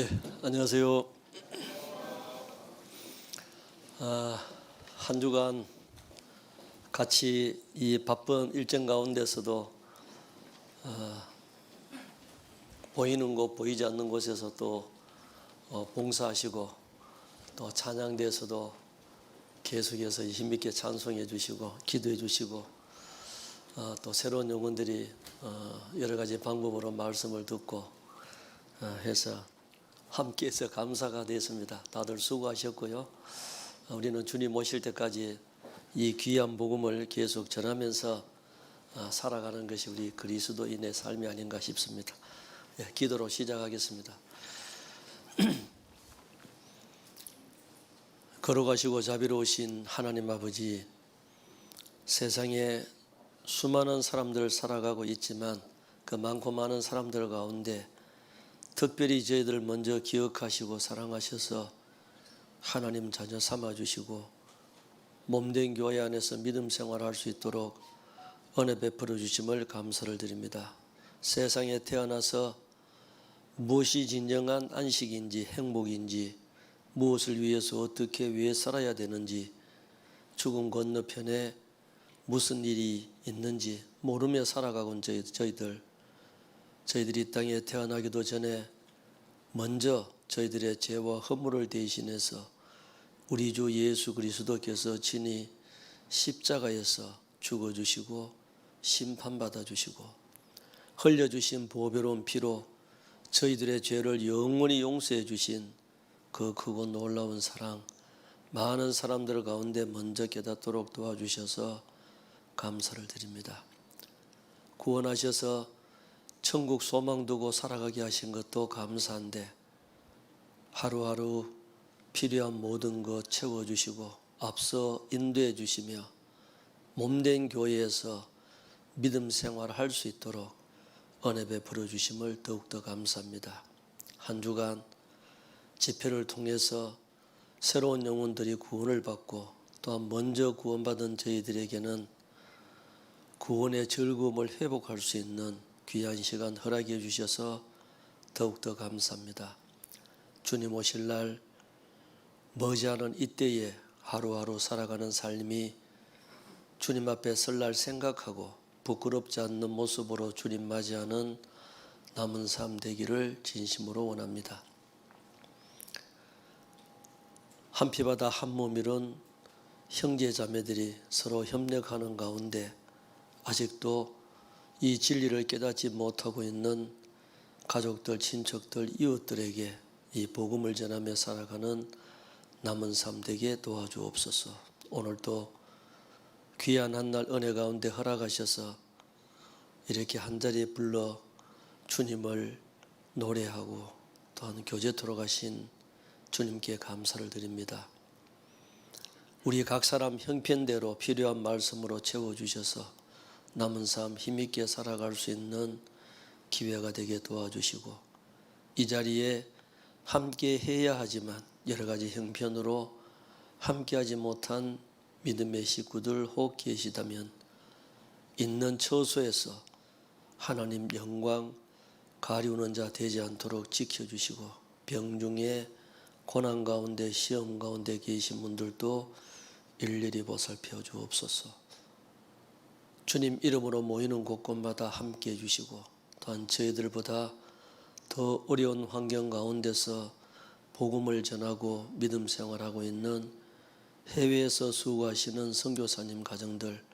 네, 안녕하세요. 한 주간 같이 이 바쁜 일정 가운데서도 보이는 곳, 보이지 않는 곳에서 또 봉사하시고 또 찬양대에서도 계속해서 힘있게 찬송해 주시고 기도해 주시고 또 새로운 영혼들이 여러 가지 방법으로 말씀을 듣고 해서 함께해서 감사가 됐습니다. 다들 수고하셨고요. 우리는 주님 오실 때까지 이 귀한 복음을 계속 전하면서 살아가는 것이 우리 그리스도인의 삶이 아닌가 싶습니다. 기도로 시작하겠습니다. 걸어가시고 자비로우신 하나님 아버지, 세상에 수많은 사람들 살아가고 있지만 그 많고 많은 사람들 가운데 특별히 저희들 먼저 기억하시고 사랑하셔서 하나님 자녀 삼아주시고 몸된 교회 안에서 믿음 생활할 수 있도록 은혜 베풀어 주심을 감사를 드립니다. 세상에 태어나서 무엇이 진정한 안식인지 행복인지 무엇을 위해서 어떻게 왜 살아야 되는지 죽음 건너편에 무슨 일이 있는지 모르며 살아가고 있는 저희들이 이 땅에 태어나기도 전에 먼저 저희들의 죄와 허물을 대신해서 우리 주 예수 그리스도께서 친히 십자가에서 죽어주시고 심판받아 주시고 흘려주신 보배로운 피로 저희들의 죄를 영원히 용서해 주신 그 크고 놀라운 사랑, 많은 사람들 가운데 먼저 깨닫도록 도와주셔서 감사를 드립니다. 구원하셔서 천국 소망 두고 살아가게 하신 것도 감사한데 하루하루 필요한 모든 것 채워주시고 앞서 인도해 주시며 몸된 교회에서 믿음 생활을 할 수 있도록 은혜 베풀어 주심을 더욱더 감사합니다. 한 주간 집회를 통해서 새로운 영혼들이 구원을 받고 또한 먼저 구원받은 저희들에게는 구원의 즐거움을 회복할 수 있는 귀한 시간 허락해 주셔서 더욱더 감사합니다. 주님 오실 날 머지않은 이때에 하루하루 살아가는 삶이 주님 앞에 설 날 생각하고 부끄럽지 않는 모습으로 주님 맞이하는 남은 삶 되기를 진심으로 원합니다. 한 피바다 한 몸이론 형제 자매들이 서로 협력하는 가운데 아직도 이 진리를 깨닫지 못하고 있는 가족들, 친척들, 이웃들에게 이 복음을 전하며 살아가는 남은 삶 되게 도와주옵소서. 오늘도 귀한 한날 은혜 가운데 허락하셔서 이렇게 한자리에 불러 주님을 노래하고 또한 교제토록 하신 주님께 감사를 드립니다. 우리 각 사람 형편대로 필요한 말씀으로 채워주셔서 남은 삶 힘있게 살아갈 수 있는 기회가 되게 도와주시고 이 자리에 함께 해야 하지만 여러 가지 형편으로 함께하지 못한 믿음의 식구들 혹 계시다면 있는 처소에서 하나님 영광 가리우는 자 되지 않도록 지켜주시고 병중에 고난 가운데 시험 가운데 계신 분들도 일일이 보살펴 주옵소서. 주님 이름으로 모이는 곳곳마다 함께해 주시고 또한 저희들보다 더 어려운 환경 가운데서 복음을 전하고 믿음 생활하고 있는 해외에서 수고하시는 선교사님 가정들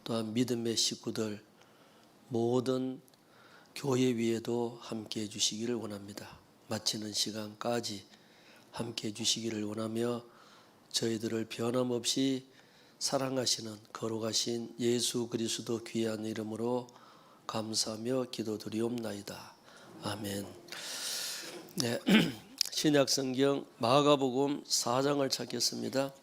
또한 믿음의 식구들 모든 교회 위에도 함께해 주시기를 원합니다. 마치는 시간까지 함께해 주시기를 원하며 저희들을 변함없이 사랑하시는 거룩하신 예수 그리스도 귀한 이름으로 감사하며 기도드리옵나이다. 아멘. 네, 신약성경 마가복음 4장을 찾겠습니다.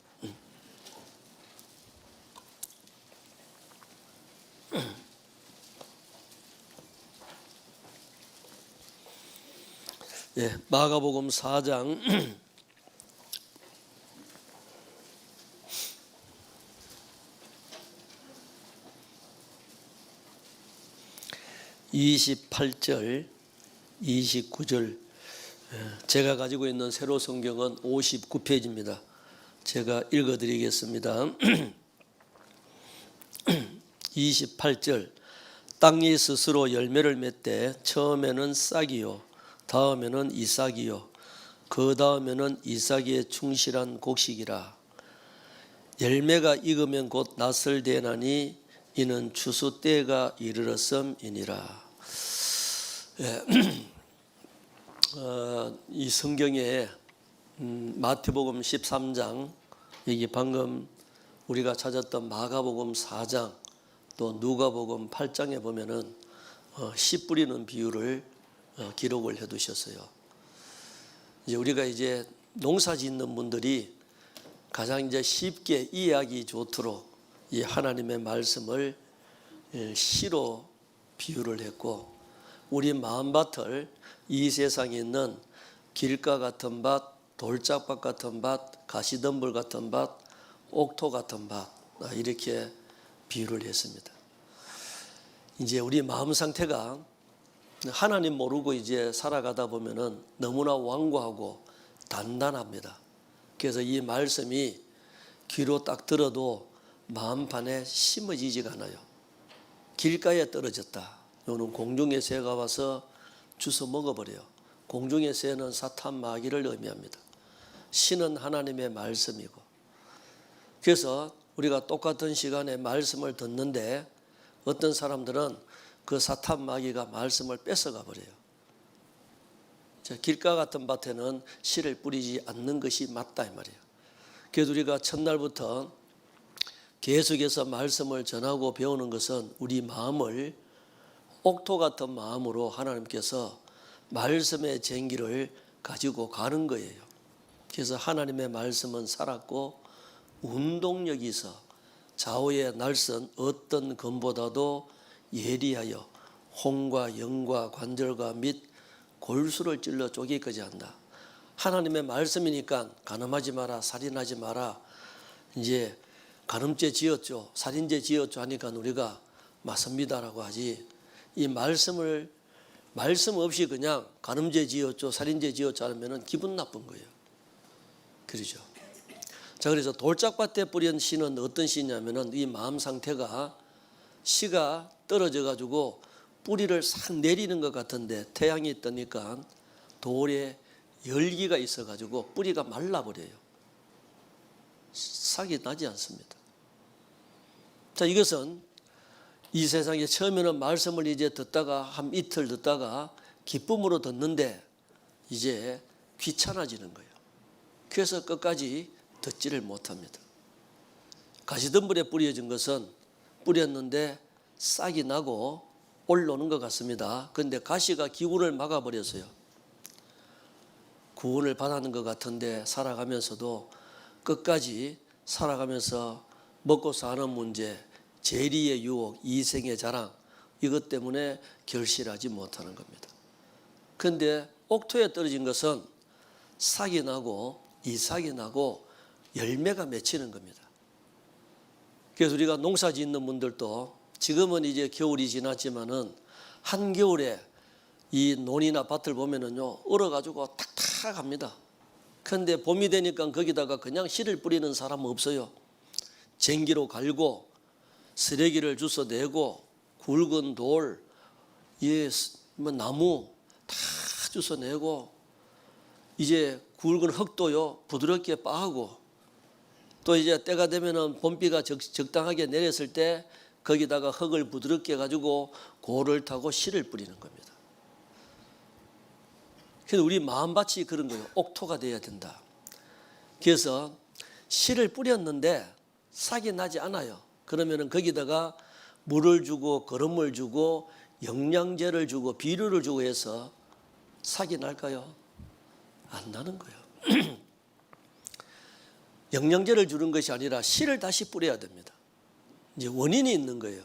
네, 마가복음 4장 28절 29절 제가 가지고 있는 새로 성경은 59페이지입니다. 제가 읽어드리겠습니다. 28절 땅이 스스로 열매를 맺되 처음에는 싹이요 다음에는 이삭이요 그 다음에는 이삭의 충실한 곡식이라. 열매가 익으면 곧 낫을 대나니 이는 추수 때가 이르렀음이니라. 이 성경에 마태복음 13장, 여기 방금 우리가 찾았던 마가복음 4장, 또 누가복음 8장에 보면은 씨 뿌리는 비유를 기록을 해두셨어요. 이제 우리가 이제 농사 짓는 분들이 가장 이제 쉽게 이해하기 좋도록 이 하나님의 말씀을 씨로 비유를 했고, 우리 마음밭을 이 세상에 있는 길가 같은 밭, 돌짝밭 같은 밭, 가시덤불 같은 밭, 옥토 같은 밭, 이렇게 비유를 했습니다. 이제 우리 마음 상태가 하나님 모르고 이제 살아가다 보면은 너무나 완고하고 단단합니다. 그래서 이 말씀이 귀로 딱 들어도 마음판에 심어지지가 않아요. 길가에 떨어졌다. 이거는 공중의 새가 와서 주워 먹어버려요. 공중의 새는 사탄 마귀를 의미합니다. 신은 하나님의 말씀이고, 그래서 우리가 똑같은 시간에 말씀을 듣는데 어떤 사람들은 그 사탄 마귀가 말씀을 뺏어가 버려요. 길가 같은 밭에는 씨를 뿌리지 않는 것이 맞다 이 말이에요. 그래서 우리가 첫날부터 계속해서 말씀을 전하고 배우는 것은 우리 마음을 옥토 같은 마음으로 하나님께서 말씀의 쟁기를 가지고 가는 거예요. 그래서 하나님의 말씀은 살았고 운동력이 있어 좌우의 날선 어떤 검보다도 예리하여 혼과 영과 관절과 및 골수를 찔러 쪼개기까지 한다. 하나님의 말씀이니까 간음하지 마라, 살인하지 마라, 이제 간음죄 지었죠, 살인죄 지었죠 하니까 우리가 맞습니다라고 하지, 이 말씀 없이 그냥 간음죄 지었죠, 살인죄 지었죠 하면은 기분 나쁜 거예요. 그렇죠? 자, 그래서 돌짝밭에 뿌린 씨는 어떤 씨냐면은 이 마음 상태가 씨가 떨어져 가지고 뿌리를 싹 내리는 것 같은데 태양이 뜨니까 돌에 열기가 있어 가지고 뿌리가 말라버려요. 싹이 나지 않습니다. 자, 이것은 이 세상에 처음에는 말씀을 이제 듣다가 한 이틀 듣다가 기쁨으로 듣는데 이제 귀찮아지는 거예요. 그래서 끝까지 듣지를 못합니다. 가시덤불에 뿌려진 것은 뿌렸는데 싹이 나고 올라오는 것 같습니다. 그런데 가시가 기운을 막아버렸어요. 구원을 받았는 것 같은데 살아가면서도 끝까지 살아가면서 먹고 사는 문제, 재리의 유혹, 이생의 자랑, 이것 때문에 결실하지 못하는 겁니다. 그런데 옥토에 떨어진 것은 싹이 나고 이삭이 나고 열매가 맺히는 겁니다. 그래서 우리가 농사 짓는 분들도 지금은 이제 겨울이 지났지만은 한겨울에 이 논이나 밭을 보면은요, 얼어가지고 탁탁합니다. 그런데 봄이 되니까 거기다가 그냥 씨를 뿌리는 사람은 없어요. 쟁기로 갈고 쓰레기를 주워내고 굵은 돌, 나무 다 주워내고 이제 굵은 흙도요 부드럽게 빻고, 또 이제 때가 되면은 봄비가 적당하게 내렸을 때 거기다가 흙을 부드럽게 가지고 고를 타고 씨를 뿌리는 겁니다. 그래서 우리 마음밭이 그런 거예요. 옥토가 돼야 된다. 그래서 씨를 뿌렸는데 싹이 나지 않아요. 그러면은 거기다가 물을 주고 거름을 주고 영양제를 주고 비료를 주고 해서 싹이 날까요? 안 나는 거예요. 영양제를 주는 것이 아니라 씨를 다시 뿌려야 됩니다. 이제 원인이 있는 거예요.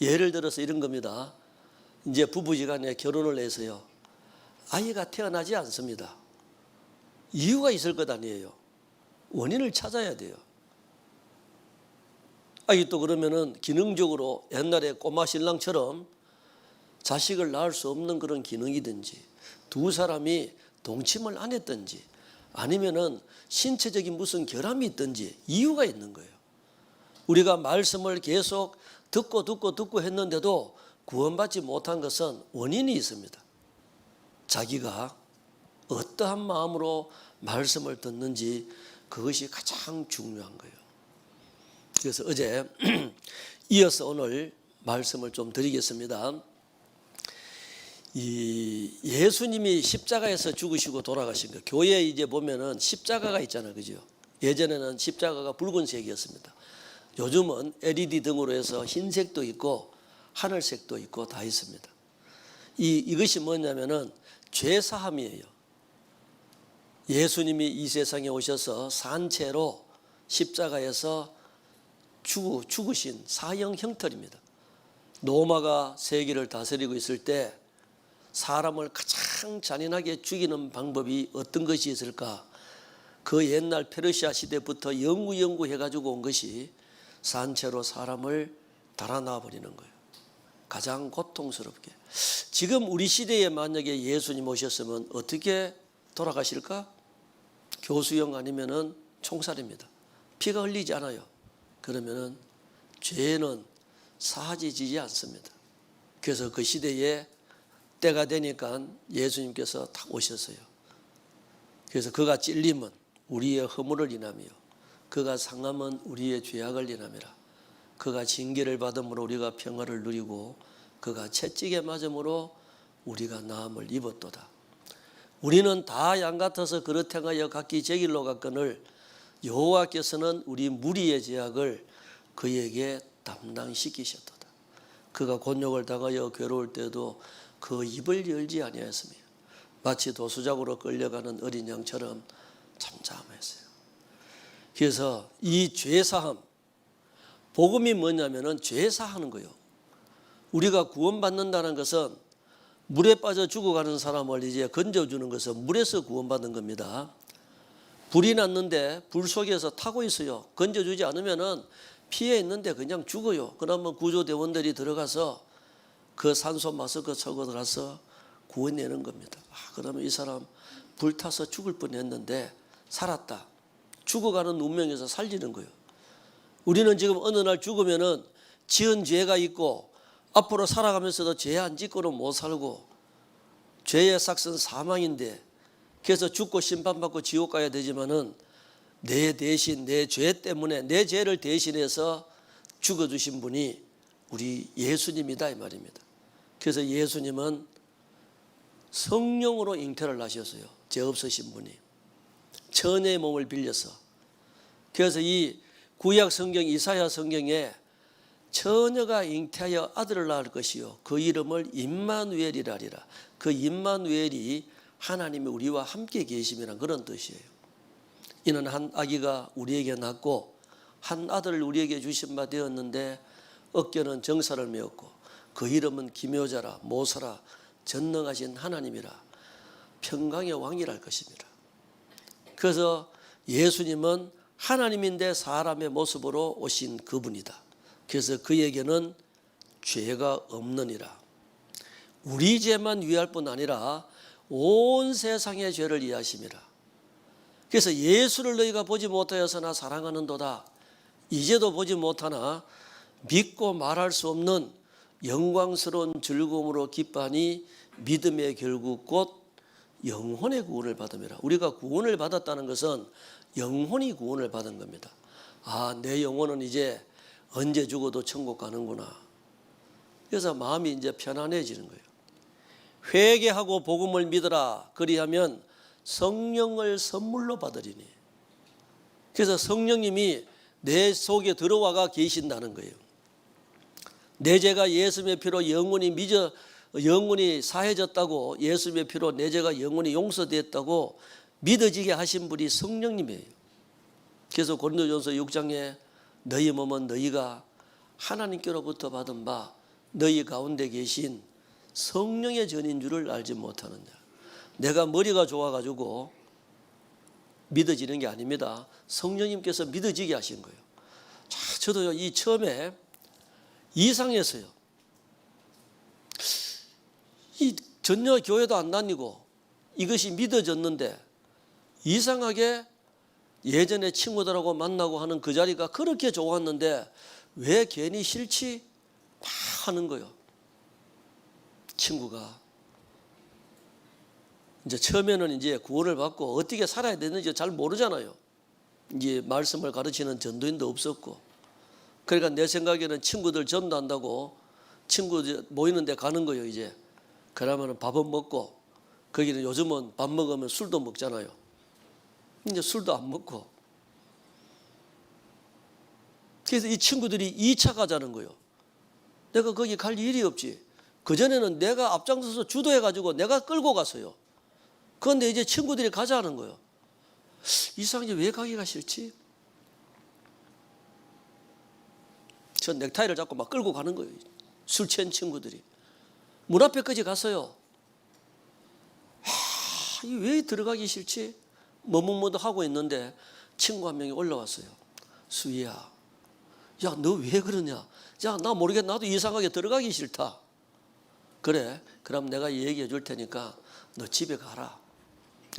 예를 들어서 이런 겁니다. 이제 부부지간에 결혼을 해서요, 아이가 태어나지 않습니다. 이유가 있을 것 아니에요. 원인을 찾아야 돼요. 아이 또 그러면은 기능적으로 옛날에 꼬마 신랑처럼 자식을 낳을 수 없는 그런 기능이든지 두 사람이 동침을 안 했든지 아니면은 신체적인 무슨 결함이 있든지 이유가 있는 거예요. 우리가 말씀을 계속 듣고 했는데도 구원받지 못한 것은 원인이 있습니다. 자기가 어떠한 마음으로 말씀을 듣는지 그것이 가장 중요한 거예요. 그래서 어제 이어서 오늘 말씀을 좀 드리겠습니다. 이 예수님이 십자가에서 죽으시고 돌아가신 거, 교회에 이제 보면은 십자가가 있잖아요, 그죠? 예전에는 십자가가 붉은색이었습니다. 요즘은 LED 등으로 해서 흰색도 있고 하늘색도 있고 다 있습니다. 이것이 뭐냐면은 죄 사함이에요. 예수님이 이 세상에 오셔서 산채로 십자가에서 죽으신 사형 형틀입니다. 로마가 세계를 다스리고 있을 때 사람을 가장 잔인하게 죽이는 방법이 어떤 것이 있을까? 그 옛날 페르시아 시대부터 연구해가지고 온 것이 산채로 사람을 달아나 버리는 거예요. 가장 고통스럽게. 지금 우리 시대에 만약에 예수님 오셨으면 어떻게 돌아가실까? 교수형 아니면은 총살입니다. 피가 흘리지 않아요. 그러면은 죄는 사하지지 않습니다. 그래서 그 시대에 때가 되니까 예수님께서 딱 오셨어요. 그래서 그가 찔림은 우리의 허물을 인하며 그가 상함은 우리의 죄악을 인함이라. 그가 징계를 받음으로 우리가 평화를 누리고 그가 채찍에 맞음으로 우리가 나음을 입었도다. 우리는 다 양 같아서 그릇 행하여 각기 제 길로 갔거늘 여호와께서는 우리 무리의 죄악을 그에게 담당시키셨도다. 그가 곤욕을 당하여 괴로울 때도 그 입을 열지 아니하였으며 마치 도수작으로 끌려가는 어린 양처럼 잠잠했어요. 그래서 이 죄사함, 복음이 뭐냐면은 죄사하는 거예요. 우리가 구원받는다는 것은 물에 빠져 죽어가는 사람을 이제 건져주는 것은 물에서 구원받는 겁니다. 불이 났는데 불 속에서 타고 있어요. 건져주지 않으면은 피해 있는데 그냥 죽어요. 그러면 구조대원들이 들어가서 그 산소 마스크 차고 들어가서 구해내는 겁니다. 그러면 이 사람 불타서 죽을 뻔했는데 살았다. 죽어가는 운명에서 살리는 거예요. 우리는 지금 어느 날 죽으면은 지은 죄가 있고 앞으로 살아가면서도 죄 안 짓고는 못 살고 죄의 삭은 사망인데 그래서 죽고 심판받고 지옥 가야 되지만은 내 대신 내 죄 때문에 내 죄를 대신해서 죽어주신 분이 우리 예수님이다 이 말입니다. 그래서 예수님은 성령으로 잉태를 하셨어요. 죄 없으신 분이 천의 몸을 빌려서. 그래서 이 구약 성경 이사야 성경에 처녀가 잉태하여 아들을 낳을 것이요 그 이름을 임마누엘이라 하리라. 그 임마누엘이 하나님이 우리와 함께 계심이란 그런 뜻이에요. 이는 한 아기가 우리에게 낳고 한 아들을 우리에게 주신 바 되었는데 어깨는 정사를 메었고 그 이름은 기묘자라 모사라 전능하신 하나님이라 평강의 왕이랄 것입니다. 그래서 예수님은 하나님인데 사람의 모습으로 오신 그분이다. 그래서 그에게는 죄가 없느니라. 우리 죄만 위할 뿐 아니라 온 세상의 죄를 이해하심이라. 그래서 예수를 너희가 보지 못하여서나 사랑하는도다. 이제도 보지 못하나 믿고 말할 수 없는 영광스러운 즐거움으로 기뻐하니 믿음의 결국 곧 영혼의 구원을 받음이라. 우리가 구원을 받았다는 것은 영혼이 구원을 받은 겁니다. 내 영혼은 이제 언제 죽어도 천국 가는구나. 그래서 마음이 이제 편안해지는 거예요. 회개하고 복음을 믿으라. 그리하면 성령을 선물로 받으리니. 그래서 성령님이 내 속에 들어와가 계신다는 거예요. 내 죄가 예수님의 피로 영원히 사해졌다고, 예수님의 피로 내 죄가 영원히 용서됐다고 믿어지게 하신 분이 성령님이에요. 그래서 고린도전서 6장에 너희 몸은 너희가 하나님께로부터 받은 바 너희 가운데 계신 성령의 전인 줄을 알지 못하느냐. 내가 머리가 좋아가지고 믿어지는 게 아닙니다. 성령님께서 믿어지게 하신 거예요. 자, 저도 이 처음에 이상했어요. 이 전혀 교회도 안 다니고 이것이 믿어졌는데 이상하게 예전에 친구들하고 만나고 하는 그 자리가 그렇게 좋았는데 왜 괜히 싫지? 막 하는 거예요. 친구가 이제 처음에는 이제 구원을 받고 어떻게 살아야 되는지 잘 모르잖아요. 이제 말씀을 가르치는 전도인도 없었고, 그러니까 내 생각에는 친구들 전도한다고 친구 모이는 데 가는 거예요. 이제 그러면 밥은 먹고, 거기는 요즘은 밥 먹으면 술도 먹잖아요. 이제 술도 안 먹고, 그래서 이 친구들이 2차 가자는 거예요. 내가 거기 갈 일이 없지. 그전에는 내가 앞장서서 주도해가지고 내가 끌고 갔어요. 그런데 이제 친구들이 가자는 거예요. 이상하게 왜 가기가 싫지? 전 넥타이를 잡고 막 끌고 가는 거예요. 술 취한 친구들이. 문 앞에까지 갔어요. 왜 들어가기 싫지? 머뭇머뭇하고 있는데 친구 한 명이 올라왔어요. 수희야, 야, 너 왜 그러냐? 야, 나 모르겠, 나도 이상하게 들어가기 싫다. 그래, 그럼 내가 얘기해 줄 테니까 너 집에 가라.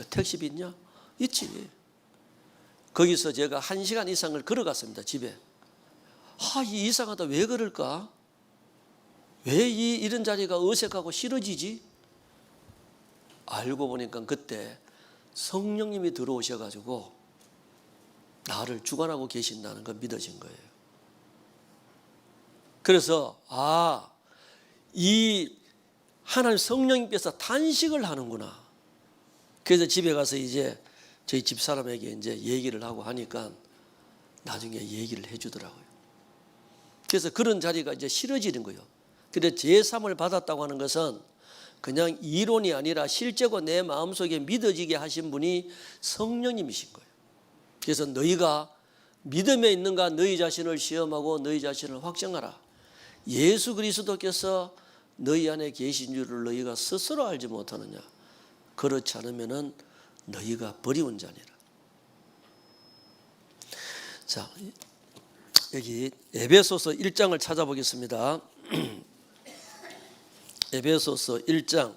택시비 있냐? 있지. 거기서 제가 1시간 이상을 걸어갔습니다. 집에. 이상하다. 왜 그럴까? 왜 이런 자리가 어색하고 싫어지지? 알고 보니까 그때 성령님이 들어오셔가지고 나를 주관하고 계신다는 걸 믿어진 거예요. 그래서 이 하나님 성령님께서 탄식을 하는구나. 그래서 집에 가서 이제 저희 집사람에게 이제 얘기를 하고 하니까 나중에 얘기를 해주더라고요. 그래서 그런 자리가 이제 싫어지는 거예요. 근데 제3을 받았다고 하는 것은 그냥 이론이 아니라 실제고 내 마음속에 믿어지게 하신 분이 성령님이신 거예요. 그래서 너희가 믿음에 있는가 너희 자신을 시험하고 너희 자신을 확정하라. 예수 그리스도께서 너희 안에 계신 줄을 너희가 스스로 알지 못하느냐. 그렇지 않으면 너희가 버리운 자니라. 자, 여기 에베소서 1장을 찾아보겠습니다. 에베소서 1장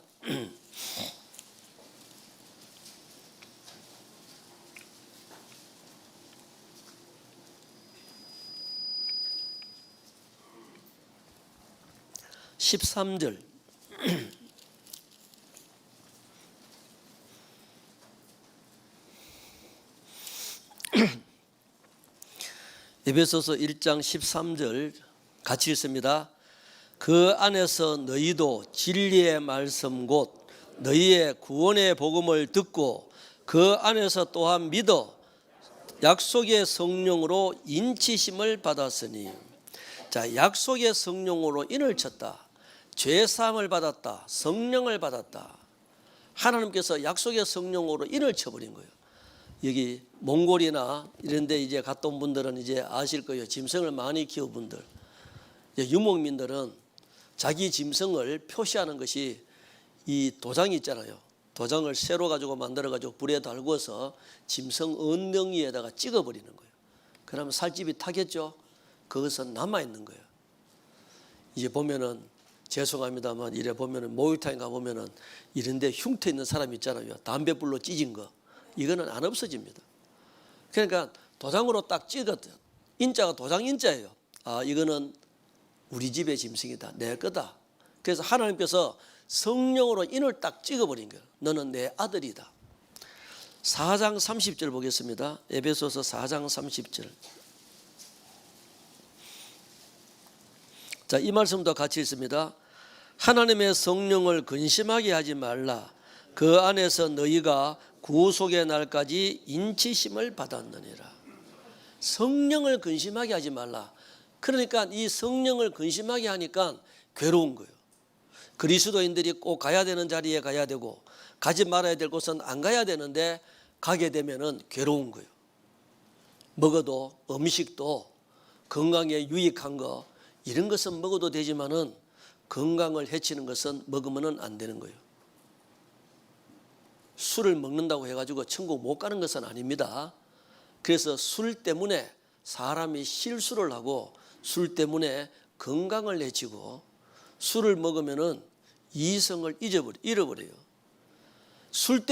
13절. 에베소서 1장 13절 같이 읽습니다. 그 안에서 너희도 진리의 말씀 곧 너희의 구원의 복음을 듣고 그 안에서 또한 믿어 약속의 성령으로 인치심을 받았으니. 자, 약속의 성령으로 인을 쳤다. 죄사함을 받았다. 성령을 받았다. 하나님께서 약속의 성령으로 인을 쳐버린 거예요. 여기 몽골이나 이런 데 이제 갔다 온 분들은 이제 아실 거예요. 짐승을 많이 키운 분들. 유목민들은 자기 짐승을 표시하는 것이 이 도장이 있잖아요. 도장을 쇠로 가지고 만들어 가지고 불에 달궈서 짐승 엉덩이에다가 찍어버리는 거예요. 그러면 살집이 타겠죠. 그것은 남아 있는 거예요. 이제 보면은 죄송합니다만 이래 보면은 목욕탕에 가 보면은 이런데 흉터 있는 사람 있잖아요. 담배불로 찢은 거. 이거는 안 없어집니다. 그러니까 도장으로 딱 찍었대요. 인자가 도장 인자예요. 이거는 우리 집의 짐승이다. 내 거다. 그래서 하나님께서 성령으로 인을 딱 찍어버린 거예요. 너는 내 아들이다. 4장 30절 보겠습니다. 에베소서 4장 30절. 자, 이 말씀도 같이 있습니다. 하나님의 성령을 근심하게 하지 말라. 그 안에서 너희가 구속의 날까지 인치심을 받았느니라. 성령을 근심하게 하지 말라. 그러니까 이 성령을 근심하게 하니까 괴로운 거예요. 그리스도인들이 꼭 가야 되는 자리에 가야 되고 가지 말아야 될 곳은 안 가야 되는데 가게 되면은 괴로운 거예요. 먹어도 음식도 건강에 유익한 거 이런 것은 먹어도 되지만은 건강을 해치는 것은 먹으면은 안 되는 거예요. 술을 먹는다고 해가지고 천국 못 가는 것은 아닙니다. 그래서 술 때문에 사람이 실수를 하고 술 때문에 건강을 해치고 술을 먹으면은 이성을 잃어버려요. 술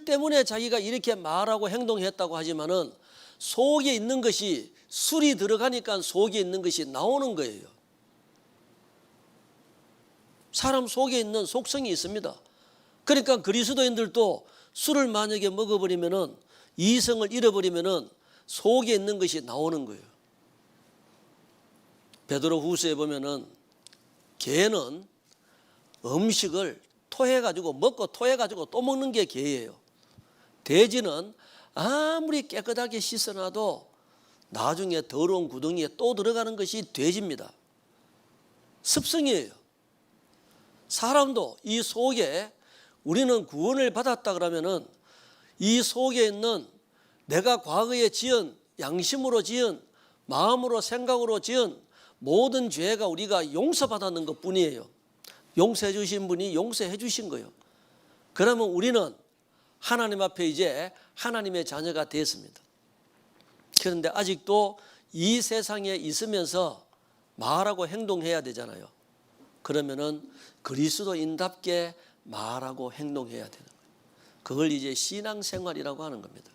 때문에 자기가 이렇게 말하고 행동했다고 하지만은 속에 있는 것이, 술이 들어가니까 속에 있는 것이 나오는 거예요. 사람 속에 있는 속성이 있습니다. 그러니까 그리스도인들도 술을 만약에 먹어버리면은, 이성을 잃어버리면은 속에 있는 것이 나오는 거예요. 베드로 후서에 보면은 개는 음식을 먹고 토해가지고 또 먹는 게 개예요. 돼지는 아무리 깨끗하게 씻어놔도 나중에 더러운 구덩이에 또 들어가는 것이 돼지입니다. 습성이에요. 사람도 이 속에, 우리는 구원을 받았다 그러면은 이 속에 있는 내가 과거에 지은, 양심으로 지은, 마음으로 생각으로 지은 모든 죄가 우리가 용서받았는 것 뿐이에요. 용서해 주신 분이 용서해 주신 거예요. 그러면 우리는 하나님 앞에 이제 하나님의 자녀가 됐습니다. 그런데 아직도 이 세상에 있으면서 말하고 행동해야 되잖아요. 그러면은 그리스도인답게 말하고 행동해야 되는 거예요. 그걸 이제 신앙생활이라고 하는 겁니다.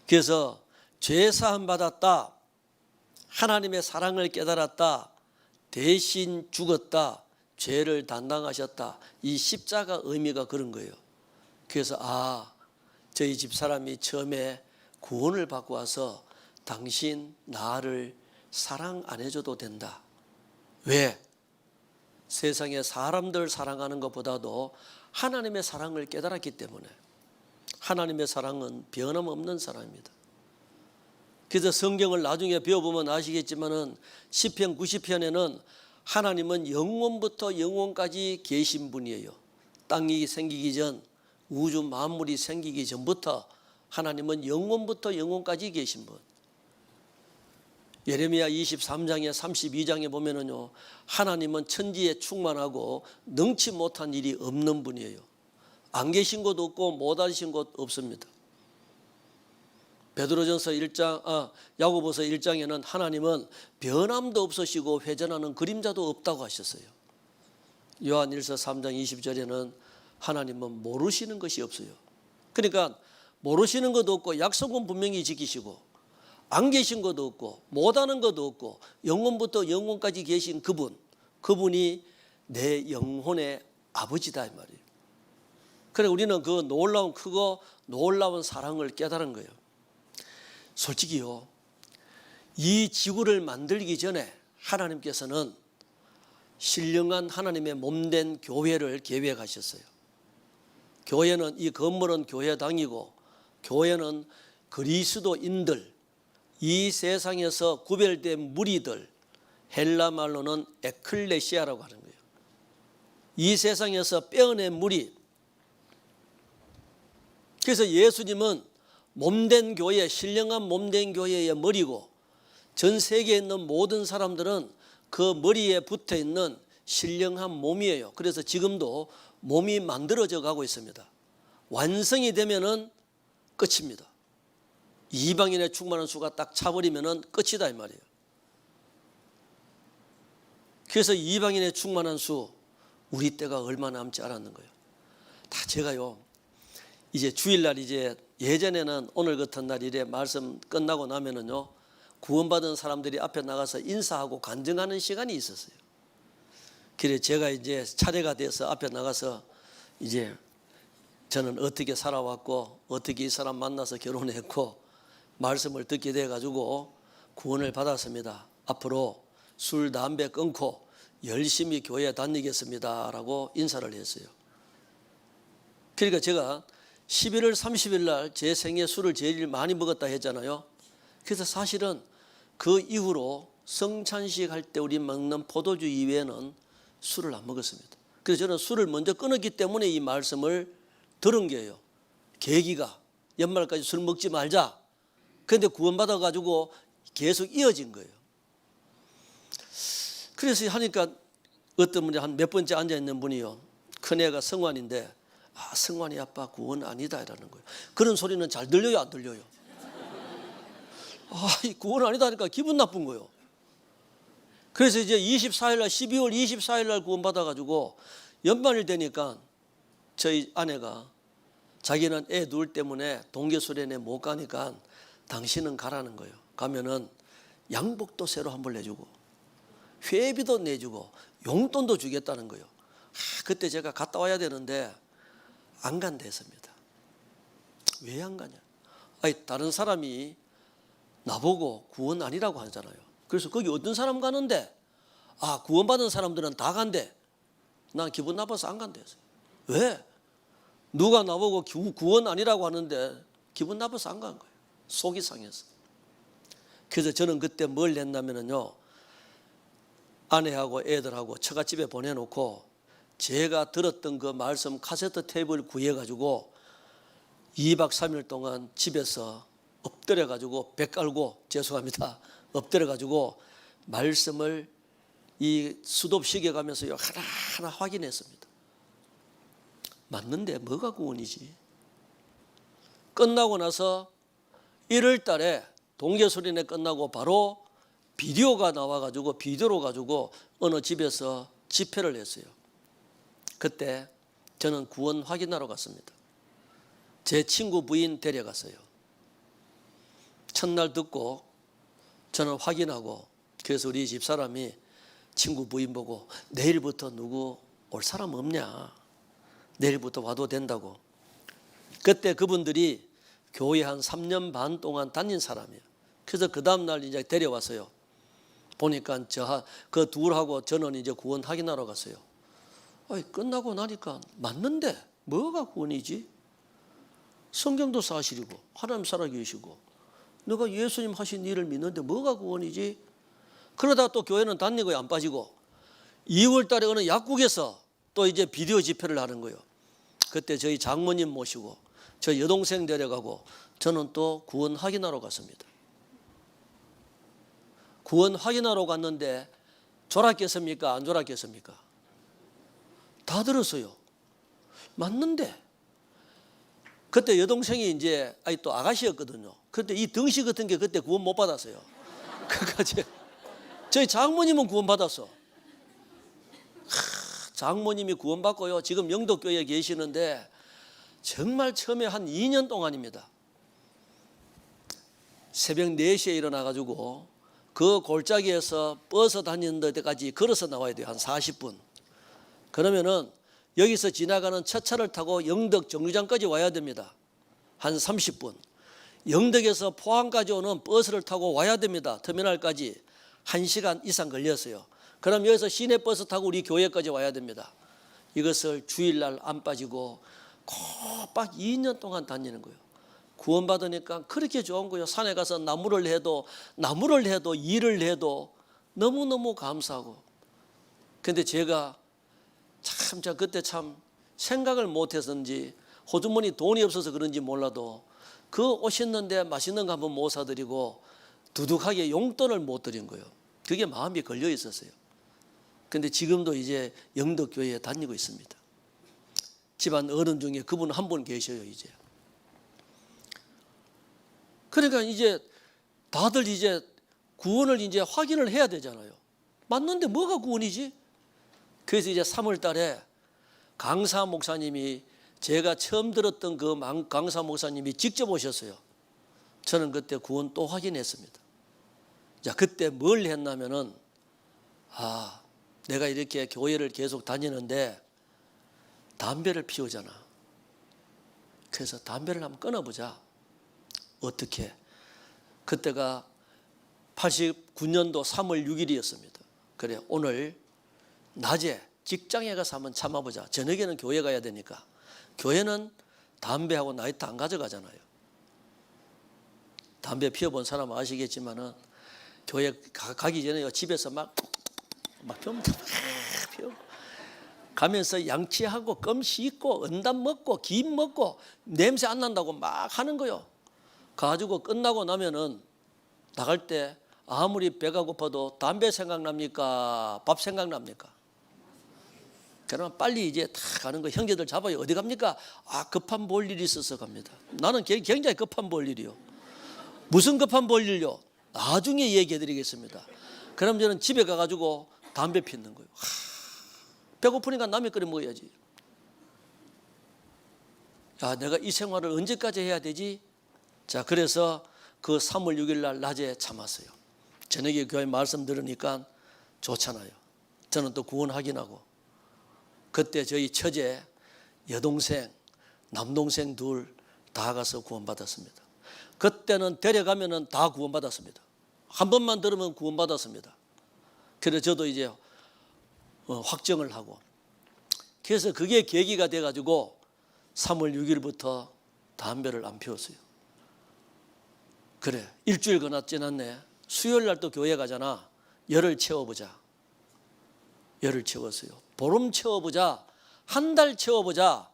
그래서 죄 사함 받았다, 하나님의 사랑을 깨달았다, 대신 죽었다, 죄를 담당하셨다, 이 십자가 의미가 그런 거예요. 그래서 저희 집사람이 처음에 구원을 받고 와서 당신 나를 사랑 안 해줘도 된다. 왜? 세상에 사람들 사랑하는 것보다도 하나님의 사랑을 깨달았기 때문에. 하나님의 사랑은 변함없는 사랑입니다. 그래서 성경을 나중에 배워보면 아시겠지만은 시편 90편에는 하나님은 영원부터 영원까지 계신 분이에요. 땅이 생기기 전, 우주 만물이 생기기 전부터 하나님은 영원부터 영원까지 계신 분. 예레미야 23장에 32장에 보면은요, 하나님은 천지에 충만하고 능치 못한 일이 없는 분이에요. 안 계신 곳 없고 못 하신 곳 없습니다. 베드로전서 1장, 야고보서 1장에는 하나님은 변함도 없으시고 회전하는 그림자도 없다고 하셨어요. 요한일서 3장 20절에는 하나님은 모르시는 것이 없어요. 그러니까 모르시는 것도 없고 약속은 분명히 지키시고 안 계신 것도 없고 못하는 것도 없고 영원부터 영원까지 계신 그분이 내 영혼의 아버지다 이 말이에요. 그래 우리는 그 놀라운 크고 놀라운 사랑을 깨달은 거예요. 솔직히요, 이 지구를 만들기 전에 하나님께서는 신령한 하나님의 몸된 교회를 계획하셨어요. 교회는, 이 건물은 교회당이고 교회는 그리스도인들, 이 세상에서 구별된 무리들, 헬라 말로는 에클레시아라고 하는 거예요. 이 세상에서 빼어낸 무리. 그래서 예수님은 몸된 교회, 신령한 몸된 교회의 머리고 전 세계에 있는 모든 사람들은 그 머리에 붙어 있는 신령한 몸이에요. 그래서 지금도 몸이 만들어져 가고 있습니다. 완성이 되면은 끝입니다. 이방인의 충만한 수가 딱 차버리면은 끝이다 이 말이에요. 그래서 이방인의 충만한 수, 우리 때가 얼마 남지 않았는 거예요. 다 제가요, 이제 주일날 이제 예전에는 오늘 같은 날 이래 말씀 끝나고 나면은요, 구원받은 사람들이 앞에 나가서 인사하고 간증하는 시간이 있었어요. 그래 제가 이제 차례가 돼서 앞에 나가서 이제 저는 어떻게 살아왔고 어떻게 이 사람 만나서 결혼했고 말씀을 듣게 돼가지고 구원을 받았습니다. 앞으로 술, 담배 끊고 열심히 교회 다니겠습니다 라고 인사를 했어요. 그러니까 제가 11월 30일 날 제 생애 술을 제일 많이 먹었다 했잖아요. 그래서 사실은 그 이후로 성찬식 할 때 우리 먹는 포도주 이외에는 술을 안 먹었습니다. 그래서 저는 술을 먼저 끊었기 때문에 이 말씀을 들은 거예요. 계기가 연말까지 술 먹지 말자. 그런데 구원받아가지고 계속 이어진 거예요. 그래서 하니까 어떤 분이 한 몇 번째 앉아있는 분이요, 큰애가 성환인데 성환이 아빠 구원 아니다 이라는 거예요. 그런 소리는 잘 들려요 안 들려요? 이 구원 아니다 하니까 기분 나쁜 거예요. 그래서 이제 24일 날 12월 24일 날 구원 받아가지고 연말이 되니까 저희 아내가 자기는 애 둘 때문에 동계수련회 못 가니까 당신은 가라는 거예요. 가면은 양복도 새로 한 벌 내주고 회비도 내주고 용돈도 주겠다는 거예요. 그때 제가 갔다 와야 되는데 안 간다 했습니다. 왜 안 가냐? 아니, 다른 사람이 나보고 구원 아니라고 하잖아요. 그래서 거기 어떤 사람 가는데 구원받은 사람들은 다 간대. 난 기분 나빠서 안 간대 했어요. 왜? 누가 나보고 구원 아니라고 하는데 기분 나빠서 안 간 거예요. 속이 상해서. 그래서 저는 그때 뭘 했냐면요, 아내하고 애들하고 처갓집에 보내놓고 제가 들었던 그 말씀 카세트 테이프를 구해가지고 2박 3일 동안 집에서 엎드려가지고 배 깔고, 죄송합니다, 엎드려가지고 말씀을 이 수도식에 가면서 하나하나 확인했습니다. 맞는데 뭐가 구원이지? 끝나고 나서 1월 달에 동계수련회 끝나고 바로 비디오가 나와가지고 비디오로 가지고 어느 집에서 집회를 했어요. 그때 저는 구원 확인하러 갔습니다. 제 친구 부인 데려갔어요. 첫날 듣고 저는 확인하고, 그래서 우리 집사람이 친구 부인 보고 내일부터 누구 올 사람 없냐, 내일부터 와도 된다고. 그때 그분들이 교회 한 3년 반 동안 다닌 사람이에요. 그래서 그 다음날 이제 데려왔어요. 보니까 그 둘하고 저는 이제 구원 확인하러 갔어요. 끝나고 나니까 맞는데 뭐가 구원이지? 성경도 사실이고 하나님 살아계시고 너가 예수님 하신 일을 믿는데 뭐가 구원이지? 그러다가 또 교회는 다니고 안 빠지고 2월 달에 어느 약국에서 또 이제 비디오 집회를 하는 거예요. 그때 저희 장모님 모시고 저 여동생 데려가고 저는 또 구원 확인하러 갔습니다. 구원 확인하러 갔는데 졸았겠습니까? 안 졸았겠습니까? 다 들었어요. 맞는데 그때 여동생이 이제 또 아가씨였거든요. 그때 이 덩시 같은 게 그때 구원 못 받았어요. 그까지 저희 장모님은 구원 받았어. 장모님이 구원 받고요. 지금 영덕교회에 계시는데 정말 처음에 한 2년 동안입니다. 새벽 4시에 일어나가지고 그 골짜기에서 버스 다니는 데까지 걸어서 나와야 돼요. 한 40분. 그러면은 여기서 지나가는 첫 차를 타고 영덕 정류장까지 와야 됩니다. 한 30분. 영덕에서 포항까지 오는 버스를 타고 와야 됩니다. 터미널까지 1시간 이상 걸렸어요. 그럼 여기서 시내버스 타고 우리 교회까지 와야 됩니다. 이것을 주일날 안 빠지고 꼭 2년 동안 다니는 거예요. 구원받으니까 그렇게 좋은 거예요. 산에 가서 나무를 해도 일을 해도 너무너무 감사하고. 근데 제가 그때 참 생각을 못해서인지 호주머니 돈이 없어서 그런지 몰라도 그 오셨는데 맛있는 거 한번 못 사드리고 두둑하게 용돈을 못 드린 거예요. 그게 마음이 걸려 있었어요. 근데 지금도 이제 영덕교회에 다니고 있습니다. 집안 어른 중에 그분 한 분 계셔요, 이제. 그러니까 이제 다들 이제 구원을 이제 확인을 해야 되잖아요. 맞는데 뭐가 구원이지? 그래서 이제 3월 달에 강사 목사님이, 제가 처음 들었던 그 강사 목사님이 직접 오셨어요. 저는 그때 구원 또 확인했습니다. 자, 그때 뭘 했냐면은, 내가 이렇게 교회를 계속 다니는데 담배를 피우잖아. 그래서 담배를 한번 끊어보자. 어떻게? 그때가 89년도 3월 6일이었습니다. 그래, 오늘 낮에 직장에 가서 한번 참아보자. 저녁에는 교회 가야 되니까. 교회는 담배하고 나이트 안 가져가잖아요. 담배 피워본 사람은 아시겠지만은 교회 가기 전에 집에서 막 피웁니다. 피우고 가면서 양치하고 껌 씻고 은담 먹고 김 먹고 냄새 안 난다고 막 하는 거요. 가지고 끝나고 나면은 나갈 때 아무리 배가 고파도 담배 생각납니까? 밥 생각납니까? 그러면 빨리 이제 다 가는 거. 형제들 잡아요. 어디 갑니까? 급한 볼 일이 있어서 갑니다. 나는 굉장히 급한 볼 일이요. 무슨 급한 볼 일요? 나중에 얘기해 드리겠습니다. 그럼 저는 집에 가가지고 담배 피우는 거예요. 배고프니까 남의 끓여 먹어야지. 야, 내가 이 생활을 언제까지 해야 되지? 자, 그래서 그 3월 6일 날 낮에 참았어요. 저녁에 교회 말씀 들으니까 좋잖아요. 저는 또 구원 확인하고, 그때 저희 처제 여동생 남동생 둘 다 가서 구원받았습니다. 그때는 데려가면은 다 구원받았습니다. 한 번만 들으면 구원받았습니다. 그래서 저도 이제 확정을 하고, 그래서 그게 계기가 돼가지고 3월 6일부터 담배를 안 피웠어요. 그래, 일주일 거나 지났네. 수요일 날 또 교회 가잖아. 열을 채워보자. 열을 채웠어요. 보름 채워보자. 한 달 채워보자.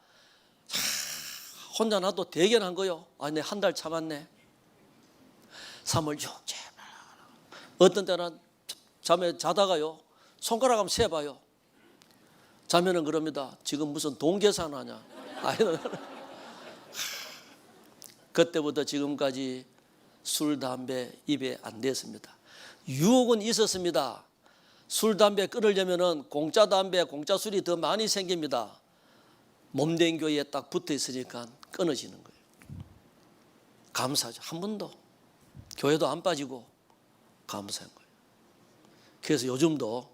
혼자 나도 대견한 거요. 아, 내 한 달 참았네. 3월 6일. 어떤 때는 잠에 자다가요, 손가락 한번 세봐요. 자면은 그럽니다. 지금 무슨 돈 계산하냐. 그때부터 지금까지 술, 담배 입에 안 댔습니다. 유혹은 있었습니다. 술, 담배 끊으려면은 공짜 담배, 공짜 술이 더 많이 생깁니다. 몸된 교회에 딱 붙어 있으니까 끊어지는 거예요. 감사하죠. 한 번도 교회도 안 빠지고 감사한 거예요. 그래서 요즘도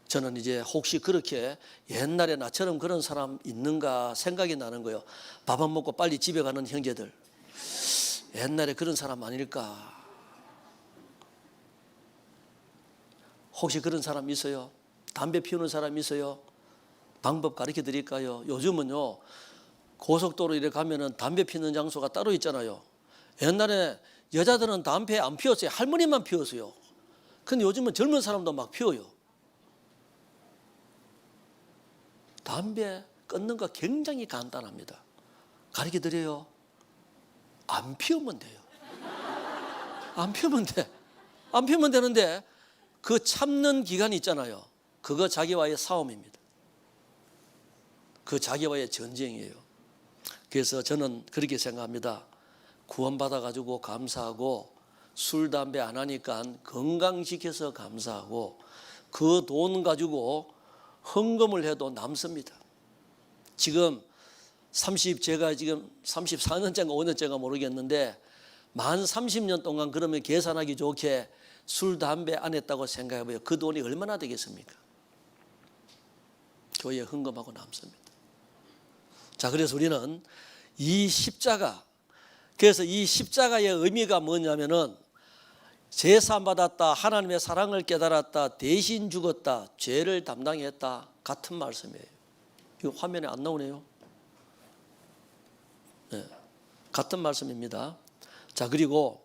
저는 이제 혹시 그렇게 옛날에 나처럼 그런 사람 있는가 생각이 나는 거예요. 밥 안 먹고 빨리 집에 가는 형제들, 옛날에 그런 사람 아닐까? 혹시 그런 사람 있어요? 담배 피우는 사람 있어요? 방법 가르쳐 드릴까요? 요즘은요, 고속도로 이렇게 가면은 담배 피우는 장소가 따로 있잖아요. 옛날에 여자들은 담배 안 피웠어요. 할머니만 피웠어요. 근데 요즘은 젊은 사람도 막 피워요. 담배 끊는 거 굉장히 간단합니다. 가르쳐 드려요. 안 피우면 돼요. 안 피우면 돼. 안 피우면 되는데 그 참는 기간이 있잖아요. 그거 자기와의 싸움입니다. 그 자기와의 전쟁이에요. 그래서 저는 그렇게 생각합니다. 구원받아가지고 감사하고, 술, 담배 안 하니까 건강지켜서 감사하고, 그 돈 가지고 헌금을 해도 남습니다. 지금 제가 지금 34년째인가 5년째인가 모르겠는데, 만 30년 동안 그러면 계산하기 좋게 술, 담배 안 했다고 생각해봐요. 그 돈이 얼마나 되겠습니까? 교회에 헌금하고 남습니다. 자, 그래서 우리는 이 십자가, 그래서 이 십자가의 의미가 뭐냐면은 제사 받았다, 하나님의 사랑을 깨달았다, 대신 죽었다, 죄를 담당했다, 같은 말씀이에요. 이거 화면에 안 나오네요. 네, 같은 말씀입니다. 자, 그리고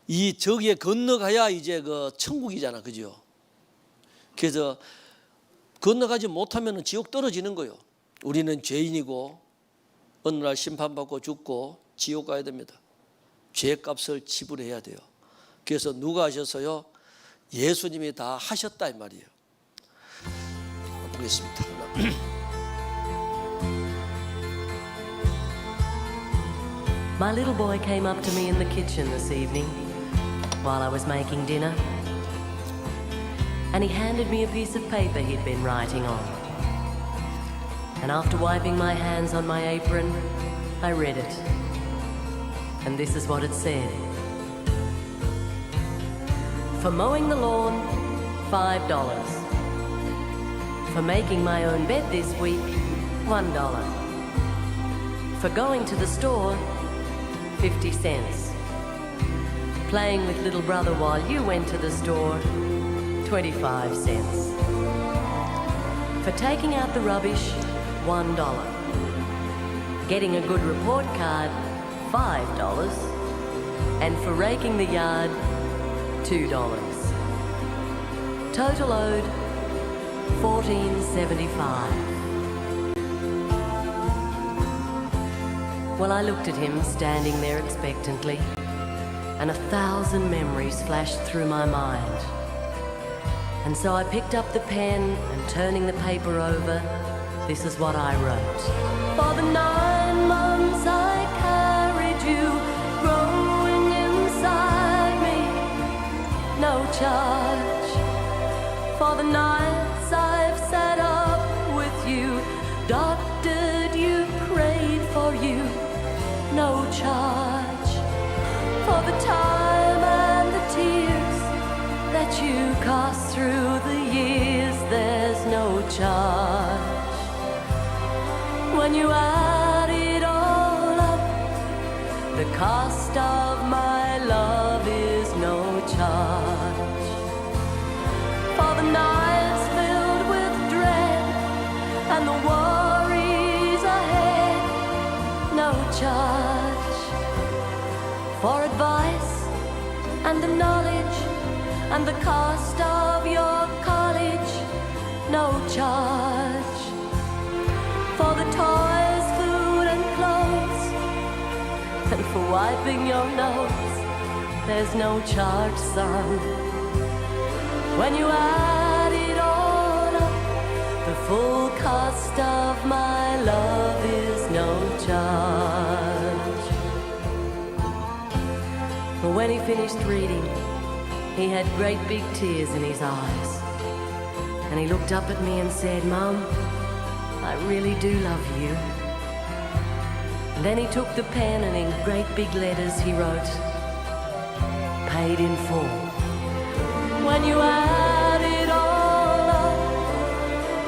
이 저기에 건너가야 이제 그 천국이잖아, 그죠? 그래서 건너가지 못하면 지옥 떨어지는 거예요. 우리는 죄인이고 어느 날 심판받고 죽고 지옥 가야 됩니다. 죄값을 지불해야 돼요. 그래서 누가 하셨어요? 예수님이 다 하셨다 이 말이에요. 보겠습니다. My little boy came up to me in the kitchen this evening while I was making dinner, and he handed me a piece of paper he'd been writing on. And after wiping my hands on my apron, I read it. And this is what it said. For mowing the lawn, $5. For making my own bed this week, $1. For going to the store, 50 cents. Playing with little brother while you went to the store, 25 cents. For taking out the rubbish, $1. Getting a good report card, $5. And for raking the yard, $2. Total owed, $14.75. Well, I looked at him standing there expectantly, and 1,000 memories flashed through my mind. And so I picked up the pen and turning the paper over, this is what I wrote. For the 9 months I carried you, growing inside me, no charge. For the nights I've sat up with you, doctored you, prayed cost of my love is no charge. For the nights filled with dread and the worries ahead, no charge. For advice and the knowledge and the cost of your college, no charge. For the toys, food and clothes, and for wiping your nose, there's no charge, son. When you add it all up, the full cost of my love is no charge. But when he finished reading, he had great big tears in his eyes. And he looked up at me and said, "Mum, I really do love you." And then he took the pen and in great big letters he wrote, "Paid in full." When you add it all up,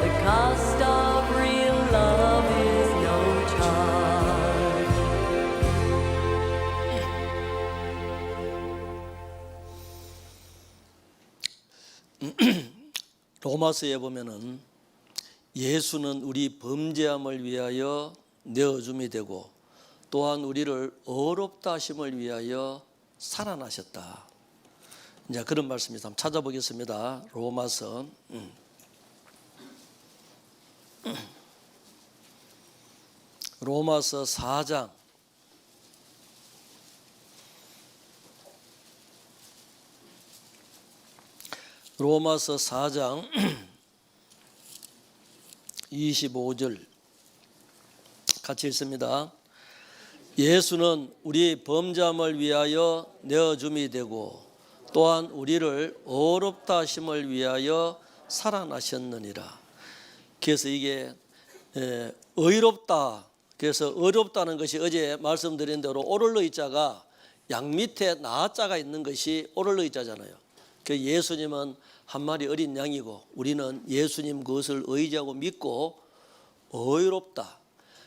the cost of real love is no charge. 로마서에 보면은 예수는 우리 범죄함을 위하여 내어줌이 되고 또한 우리를 의롭다 하심을 위하여 살아나셨다. 이제 그런 말씀이 한번 찾아보겠습니다. 로마서 로마서 4장 25절 같이 읽습니다. 예수는 우리 범죄함을 위하여 내어줌이 되고 또한 우리를 의롭다 하심을 위하여 살아나셨느니라. 그래서 이게 의롭다, 그래서 의롭다는 것이 어제 말씀드린 대로 오를러 이자가 양 밑에 나자가 있는 것이 오를러 이자잖아요. 그 예수님은 한 마리 어린 양이고 우리는 예수님 그것을 의지하고 믿고 의롭다.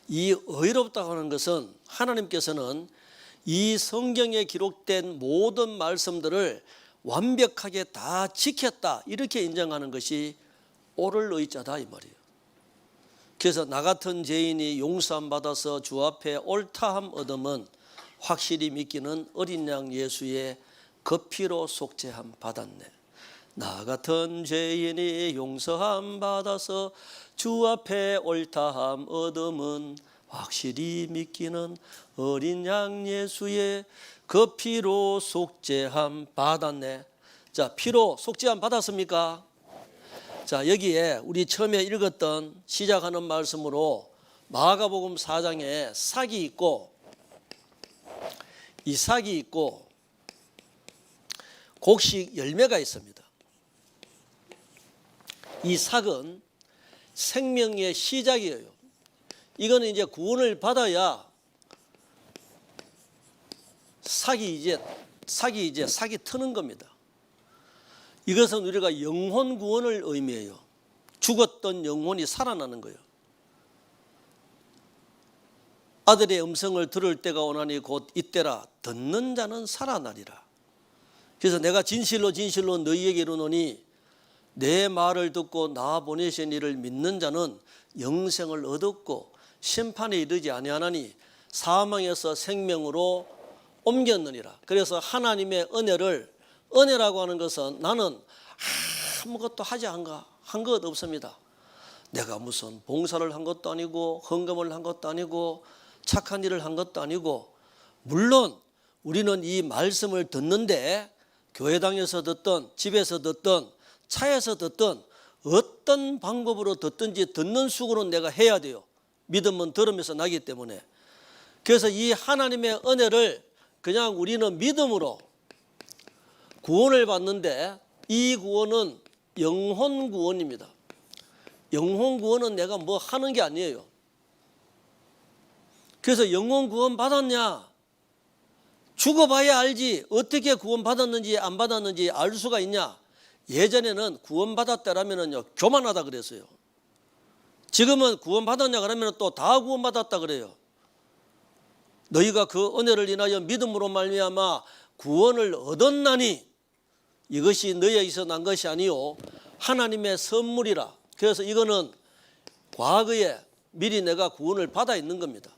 이 의롭다고 하는 것은 하나님께서는 이 성경에 기록된 모든 말씀들을 완벽하게 다 지켰다 이렇게 인정하는 것이 오를 의자다 이 말이에요. 그래서 나 같은 죄인이 용서함 받아서 주 앞에 옳다함 얻음은 확실히 믿기는 어린 양 예수의 그 피로 속죄함 받았네. 나 같은 죄인이 용서함 받아서 주 앞에 옳다함 얻음은 확실히 믿기는 어린 양 예수의 그 피로 속죄함 받았네. 자, 피로 속죄함 받았습니까? 자, 여기에 우리 처음에 읽었던 시작하는 말씀으로 마가복음 4장에 삭이 있고 이 삭이 있고 곡식 열매가 있습니다. 이 삭은 생명의 시작이에요. 이거는 이제 구원을 받아야 삭이 트는 겁니다. 이것은 우리가 영혼 구원을 의미해요. 죽었던 영혼이 살아나는 거예요. 아들의 음성을 들을 때가 오나니 곧 이때라. 듣는 자는 살아나리라. 그래서 내가 진실로 진실로 너희에게 이르노니 내 말을 듣고 나 보내신 이를 믿는 자는 영생을 얻었고 심판에 이르지 아니하나니 사망에서 생명으로 옮겼느니라. 그래서 하나님의 은혜라고 하는 것은 나는 아무것도 하지 한 것 없습니다. 내가 무슨 봉사를 한 것도 아니고 헌금을 한 것도 아니고 착한 일을 한 것도 아니고, 물론 우리는 이 말씀을 듣는데 교회당에서 듣든 집에서 듣든 차에서 듣든 어떤 방법으로 듣든지 듣는 수고는 내가 해야 돼요. 믿음은 들으면서 나기 때문에. 그래서 이 하나님의 은혜를 그냥 우리는 믿음으로 구원을 받는데, 이 구원은 영혼 구원입니다. 영혼 구원은 내가 뭐 하는 게 아니에요. 그래서 영혼 구원 받았냐? 죽어봐야 알지. 어떻게 구원 받았는지 안 받았는지 알 수가 있냐? 예전에는 구원 받았다라면요 교만하다 그랬어요. 지금은 구원 받았냐 그러면 또 다 구원 받았다 그래요. 너희가 그 은혜를 인하여 믿음으로 말미암아 구원을 얻었나니 이것이 너희에게서 난 것이 아니요 하나님의 선물이라. 그래서 이거는 과거에 미리 내가 구원을 받아 있는 겁니다.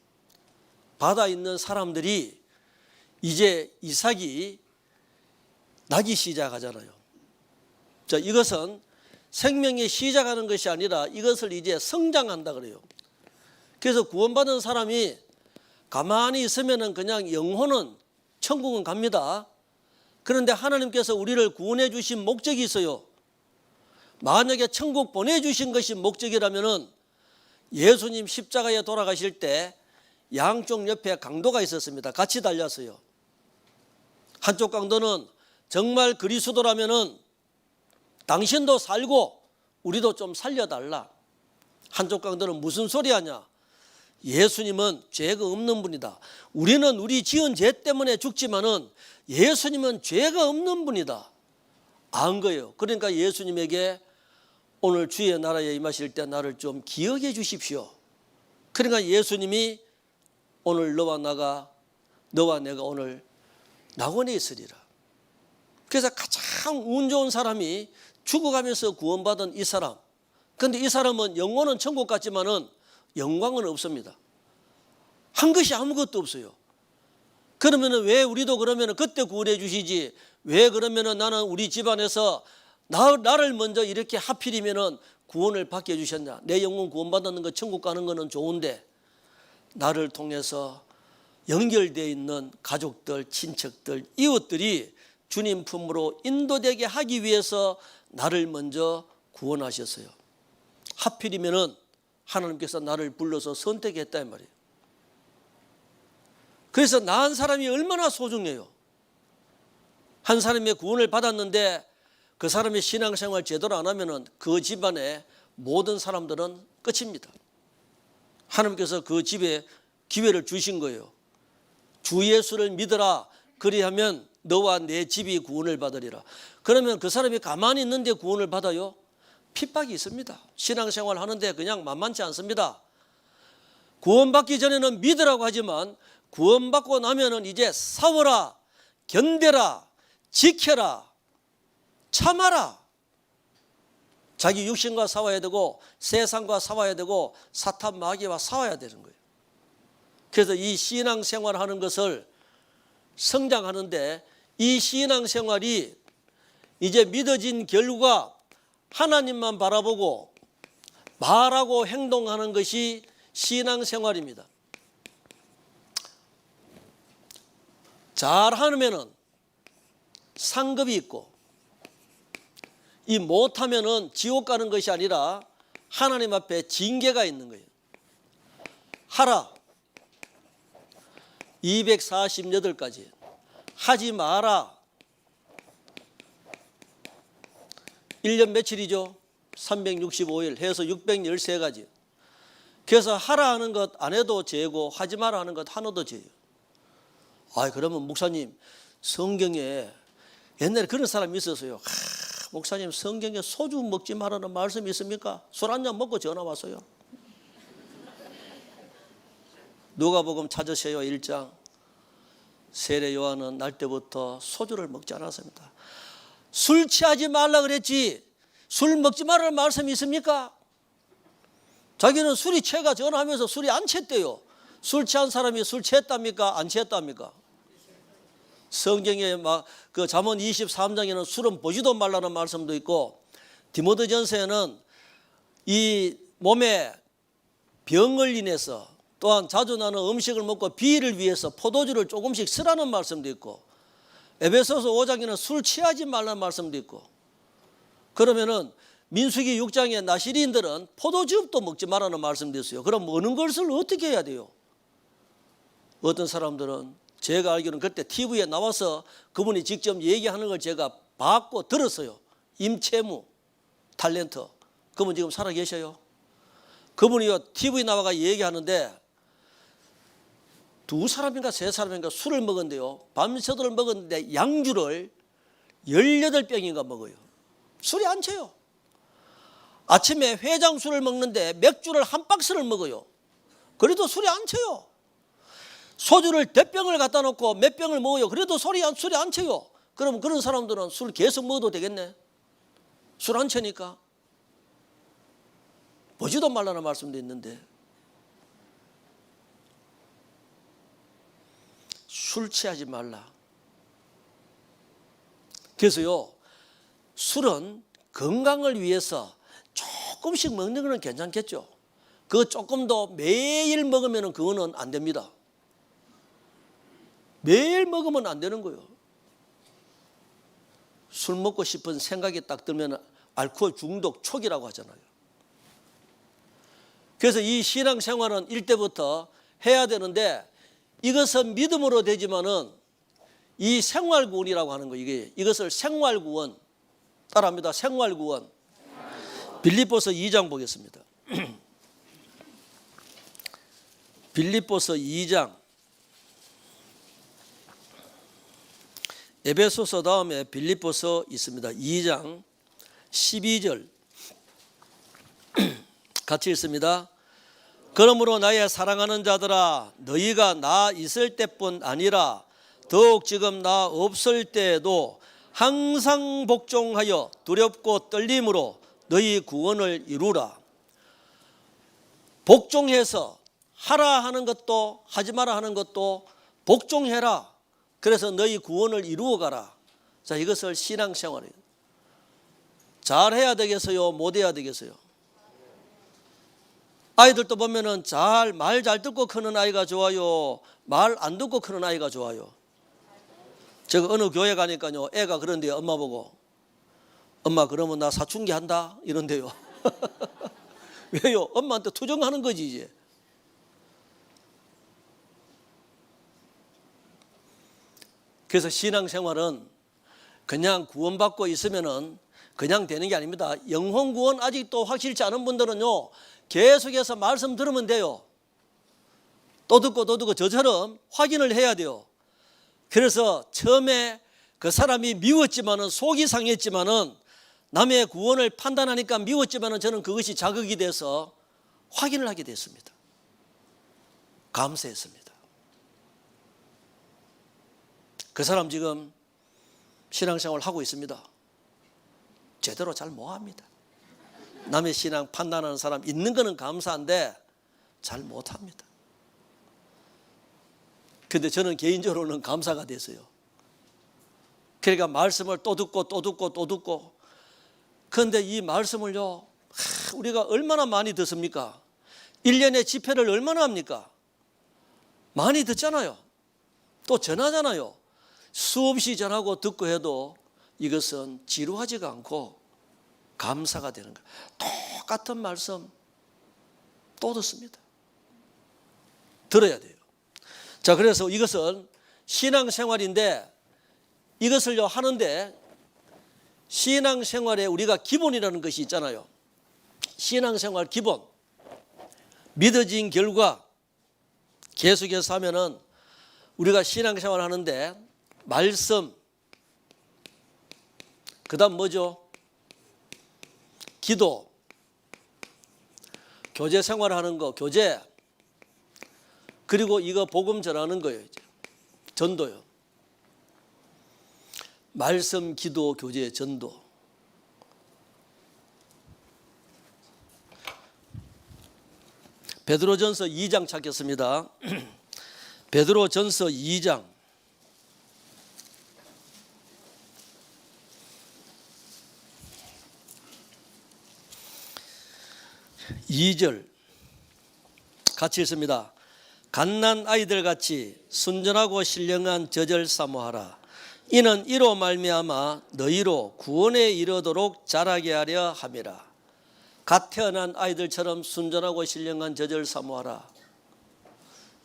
받아 있는 사람들이 이제 이삭이 나기 시작하잖아요. 자, 이것은 생명이 시작하는 것이 아니라 이것을 이제 성장한다 그래요. 그래서 구원받은 사람이 가만히 있으면은 그냥 영혼은 천국은 갑니다. 그런데 하나님께서 우리를 구원해 주신 목적이 있어요. 만약에 천국 보내주신 것이 목적이라면은 예수님 십자가에 돌아가실 때 양쪽 옆에 강도가 있었습니다. 같이 달렸어요. 한쪽 강도는 정말 그리스도라면은 당신도 살고 우리도 좀 살려달라. 한쪽 강도는 무슨 소리 하냐? 예수님은 죄가 없는 분이다. 우리는 우리 지은 죄 때문에 죽지만은 예수님은 죄가 없는 분이다. 안 거예요. 그러니까 예수님에게 오늘 주의 나라에 임하실 때 나를 좀 기억해 주십시오. 그러니까 예수님이 오늘 너와 내가 오늘 낙원에 있으리라. 그래서 가장 운 좋은 사람이 죽어가면서 구원받은 이 사람. 그런데 이 사람은 영혼은 천국 같지만은 영광은 없습니다. 한 것이 아무것도 없어요. 그러면은 왜 우리도 그러면은 그때 구원해 주시지? 왜 그러면은 나는 우리 집안에서 나를 먼저 이렇게 하필이면은 구원을 받게 해주셨냐? 내 영혼 구원받는 거 천국 가는 거는 좋은데 나를 통해서 연결되어 있는 가족들, 친척들, 이웃들이 주님 품으로 인도되게 하기 위해서 나를 먼저 구원하셨어요. 하필이면은 하나님께서 나를 불러서 선택했다 이 말이에요. 그래서 나 한 사람이 얼마나 소중해요. 한 사람의 구원을 받았는데 그 사람이 신앙생활 제대로 안 하면은 그 집안의 모든 사람들은 끝입니다. 하나님께서 그 집에 기회를 주신 거예요. 주 예수를 믿어라. 그리하면 너와 내 집이 구원을 받으리라. 그러면 그 사람이 가만히 있는데 구원을 받아요? 핍박이 있습니다. 신앙생활 하는데 그냥 만만치 않습니다. 구원받기 전에는 믿으라고 하지만 구원받고 나면은 이제 싸워라, 견뎌라, 지켜라, 참아라. 자기 육신과 싸워야 되고 세상과 싸워야 되고 사탄 마귀와 싸워야 되는 거예요. 그래서 이 신앙생활 하는 것을 성장하는데 이 신앙생활이 이제 믿어진 결과 하나님만 바라보고 말하고 행동하는 것이 신앙생활입니다. 잘하면은 상급이 있고 이 못하면은 지옥 가는 것이 아니라 하나님 앞에 징계가 있는 거예요. 하라 248가지, 하지 마라 1년 며칠이죠? 365일 해서 613가지. 그래서 하라 하는 것 안 해도 죄고 하지 마라 하는 것 하나도 죄예요. 그러면 목사님 성경에 옛날에 그런 사람이 있었어요. 목사님 성경에 소주 먹지 말라는 말씀이 있습니까? 술 한잔 먹고 전화 왔어요. 누가복음 찾으세요. 1장. 세례 요한은 날 때부터 소주를 먹지 않았습니다. 술 취하지 말라 그랬지 술 먹지 말라는 말씀이 있습니까? 자기는 술이 취해가 전화하면서 술이 안 취했대요. 술 취한 사람이 술 취했답니까? 안 취했답니까? 성경에 그 잠언 23장에는 술은 보지도 말라는 말씀도 있고 디모데전서에는 이 몸에 병을 인해서 또한 자주 나는 음식을 먹고 비위를 위해서 포도주를 조금씩 쓰라는 말씀도 있고 에베소서 5장에는 술 취하지 말라는 말씀도 있고 그러면은 민수기 6장에 나시린들은 포도주도 먹지 말라는 말씀도 있어요. 그럼 먹는 것을 어떻게 해야 돼요? 어떤 사람들은 제가 알기로는 그때 TV에 나와서 그분이 직접 얘기하는 걸 제가 봤고 들었어요. 임채무 탤런트. 그분 지금 살아계셔요. 그분이 TV에 나와가 얘기하는데 두 사람인가 세 사람인가 술을 먹었는데요. 밤새도록 먹었는데 양주를 18병인가 먹어요. 술이 안 채요. 아침에 회장술을 먹는데 맥주를 한 박스를 먹어요. 그래도 술이 안 채요. 소주를 대병을 갖다 놓고 몇 병을 먹어요. 그래도 술이 안 쳐요. 그럼 그런 사람들은 술 계속 먹어도 되겠네. 술 안 쳐니까. 보지도 말라는 말씀도 있는데 술 취하지 말라. 그래서요, 술은 건강을 위해서 조금씩 먹는 건 괜찮겠죠. 그 조금 더 매일 먹으면 그거는 안 됩니다. 매일 먹으면 안 되는 거예요. 술 먹고 싶은 생각이 딱 들면 알코올 중독 초기라고 하잖아요. 그래서 이 신앙생활은 일때부터 해야 되는데 이것은 믿음으로 되지만은 이 생활구원이라고 하는 거, 이것을 생활구원, 따라합니다. 생활구원. 빌립보서 2장 보겠습니다. 빌립보서 2장. 에베소서 다음에 빌립보서 있습니다. 2장 12절 같이 읽습니다. 그러므로 나의 사랑하는 자들아, 너희가 나 있을 때뿐 아니라 더욱 지금 나 없을 때에도 항상 복종하여 두렵고 떨림으로 너희 구원을 이루라. 복종해서 하라 하는 것도 하지 마라 하는 것도 복종해라. 그래서 너희 구원을 이루어가라. 자, 이것을 신앙생활이에요. 잘해야 되겠어요? 못해야 되겠어요? 아이들도 보면은 말 잘 듣고 크는 아이가 좋아요? 말 안 듣고 크는 아이가 좋아요? 제가 어느 교회 가니까요, 애가 그런데요, 엄마 보고, 엄마 그러면 나 사춘기 한다 이런데요. 왜요? 엄마한테 투정하는 거지 이제. 그래서 신앙생활은 그냥 구원받고 있으면은 그냥 되는 게 아닙니다. 영혼 구원 아직도 확실치 않은 분들은요, 계속해서 말씀 들으면 돼요. 또 듣고 저처럼 확인을 해야 돼요. 그래서 처음에 그 사람이 미웠지만은, 속이 상했지만은, 남의 구원을 판단하니까 미웠지만은 저는 그것이 자극이 돼서 확인을 하게 됐습니다. 감사했습니다. 그 사람 지금 신앙생활 하고 있습니다. 제대로 잘 못합니다. 남의 신앙 판단하는 사람 있는 거는 감사한데 잘 못합니다. 근데 저는 개인적으로는 감사가 됐어요. 그러니까 말씀을 또 듣고 그런데 이 말씀을요, 우리가 얼마나 많이 듣습니까? 1년에 집회를 얼마나 합니까? 많이 듣잖아요. 또 전하잖아요. 수없이 전하고 듣고 해도 이것은 지루하지가 않고 감사가 되는 거예요. 똑같은 말씀 또 듣습니다. 들어야 돼요. 자, 그래서 이것은 신앙생활인데, 이것을요 하는데 신앙생활에 우리가 기본이라는 것이 있잖아요. 신앙생활 기본, 믿어진 결과 계속해서 하면은 우리가 신앙생활 하는데 말씀, 그 다음 뭐죠? 기도, 교제 생활하는 거, 교제, 그리고 이거 복음 전하는 거예요. 이제 전도요. 말씀, 기도, 교제, 전도. 베드로전서 2장 찾겠습니다. 베드로전서 2장 2절 같이 읽습니다. 갓난 아이들 같이 순전하고 신령한 젖을 사모하라. 이는 이로 말미암아 너희로 구원에 이르도록 자라게 하려 함이라. 갓 태어난 아이들처럼 순전하고 신령한 젖을 사모하라.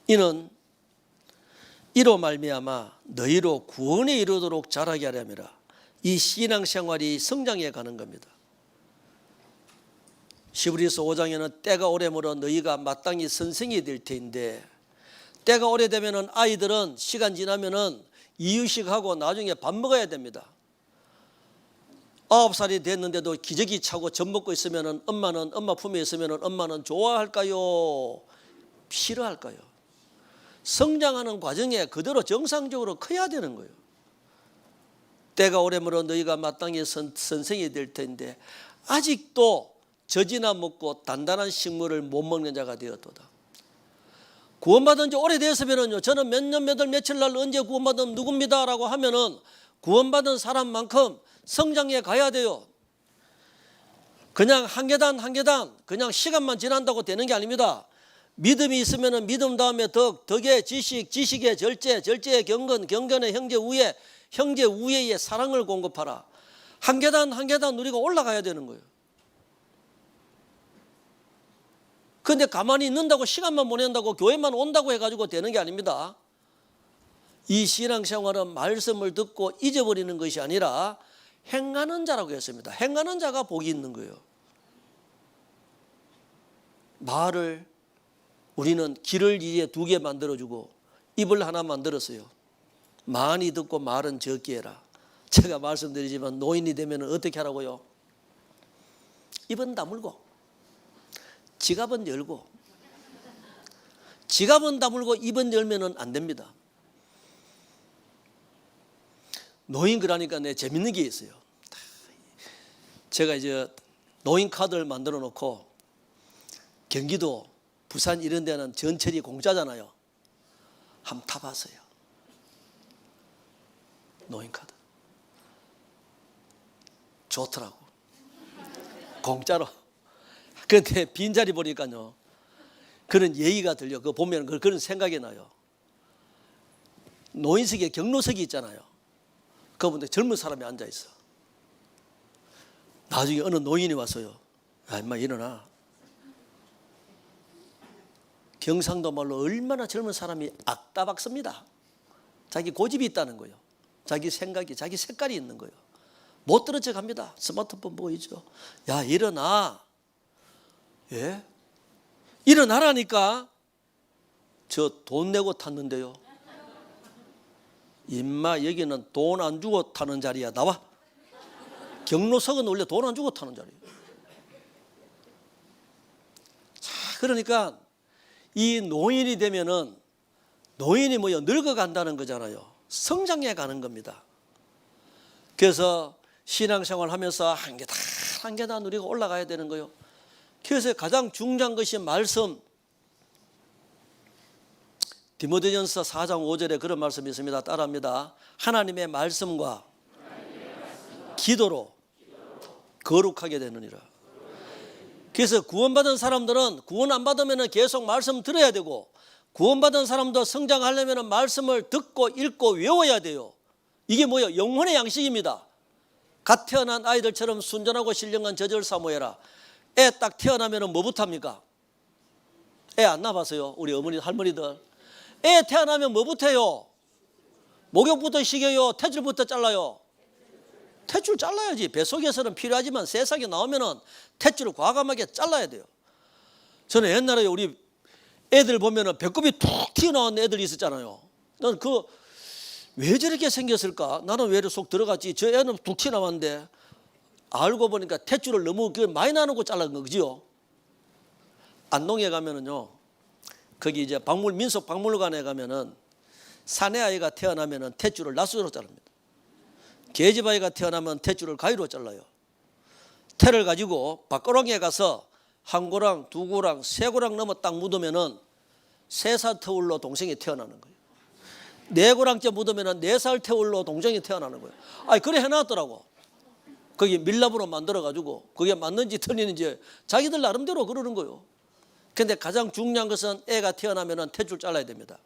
이는 이로 말미암아 너희로 구원에 이르도록 자라게 하려 함이라. 이 신앙생활이 성장해 가는 겁니다. 히브리서 5장에는 때가 오래므로 너희가 마땅히 선생이 될 터인데, 때가 오래되면은 아이들은 시간 지나면은 이유식하고 나중에 밥 먹어야 됩니다. 9살이 됐는데도 기저귀 차고 젖 먹고 있으면은 엄마 품에 있으면은 엄마는 좋아할까요? 싫어할까요? 성장하는 과정에 그대로 정상적으로 커야 되는 거예요. 때가 오래므로 너희가 마땅히 선생이 될 텐데 아직도 젖이나 먹고 단단한 식물을 못 먹는 자가 되었도다. 구원받은 지 오래되었으면요, 저는 몇 년, 몇 월, 며칠 날 언제 구원받은 누굽니다 라고 하면은 구원받은 사람만큼 성장해 가야 돼요. 그냥 한 계단 한 계단 그냥 시간만 지난다고 되는 게 아닙니다. 믿음이 있으면은 믿음 다음에 덕의 지식, 지식의 절제, 절제의 경건, 경건의 형제 우애, 형제 우애의 사랑을 공급하라. 한 계단 한 계단 우리가 올라가야 되는 거예요. 그런데 가만히 있는다고 시간만 보낸다고 교회만 온다고 해가지고 되는 게 아닙니다. 이 신앙생활은 말씀을 듣고 잊어버리는 것이 아니라 행하는 자라고 했습니다. 행하는 자가 복이 있는 거예요. 말을 우리는 귀를 이에 2개 만들어주고 입을 하나 만들었어요. 많이 듣고 말은 적게 해라. 제가 말씀드리지만 노인이 되면 어떻게 하라고요? 입은 다물고 지갑은 열고, 지갑은 다물고 입은 열면 안 됩니다. 노인 그러니까 내 재밌는 게 있어요. 제가 이제 노인 카드를 만들어 놓고 경기도 부산 이런 데는 전철이 공짜잖아요. 한번 타봤어요. 노인 카드 좋더라고. 공짜로. 그런데 빈자리 보니까요, 그런 예의가 들려. 그거 보면 그런 생각이 나요. 노인석에 경로석이 있잖아요. 그분들 젊은 사람이 앉아 있어. 나중에 어느 노인이 왔어요. 야, 임마 일어나. 경상도 말로 얼마나 젊은 사람이 악다박습니다. 자기 고집이 있다는 거예요. 자기 생각이, 자기 색깔이 있는 거예요. 못 들은 척 합니다. 스마트폰 보이죠. 야, 일어나. 예? 일어나라니까. 저 돈 내고 탔는데요. 임마 여기는 돈 안 주고 타는 자리야. 나와. 경로석은 원래 돈 안 주고 타는 자리예요. 자, 그러니까 이 노인이 되면은 노인이 뭐요? 늙어간다는 거잖아요. 성장해 가는 겁니다. 그래서 신앙생활 하면서 한 계단 한 계단 우리가 올라가야 되는 거예요. 그래서 가장 중요한 것이 말씀. 디모데전서 4장 5절에 그런 말씀이 있습니다. 따라합니다. 하나님의 말씀과 기도로 거룩하게 되느니라. 그래서 구원받은 사람들은 구원 안 받으면 계속 말씀 들어야 되고, 구원받은 사람도 성장하려면 말씀을 듣고 읽고 외워야 돼요. 이게 뭐예요? 영혼의 양식입니다. 갓 태어난 아이들처럼 순전하고 신령한 저절 사모해라. 애 딱 태어나면 뭐부터 합니까? 애 안 낳아봤어요? 우리 어머니 할머니들. 애 태어나면 뭐부터 해요? 목욕부터 시켜요? 탯줄부터 잘라요? 탯줄 잘라야지. 뱃속에서는 필요하지만 세상에 나오면 탯줄을 과감하게 잘라야 돼요. 저는 옛날에 우리 애들 보면 배꼽이 툭 튀어나온 애들이 있었잖아요. 난 왜 저렇게 생겼을까? 나는 왜 속 들어갔지? 저 애는 툭 튀어나왔는데 알고 보니까 탯줄을 너무 많이 나누고 잘라는 거죠. 안동에 가면은요, 거기 이제 민속 박물관에 가면은 사내 아이가 태어나면은 탯줄을 낫수로 자릅니다. 계집 아이가 태어나면 탯줄을 가위로 잘라요. 태를 가지고 밖으로에 가서 한 고랑, 두 고랑, 세 고랑 넘어 딱 묻으면은 3살 터울로 동생이 태어나는 거예요. 4고랑째 묻으면은 4살 터울로 동생이 태어나는 거예요. 아니 그래 해놨더라고. 거기 밀랍으로 만들어가지고 그게 맞는지 틀리는지 자기들 나름대로 그러는 거예요. 근데 가장 중요한 것은 애가 태어나면은 탯줄 잘라야 됩니다.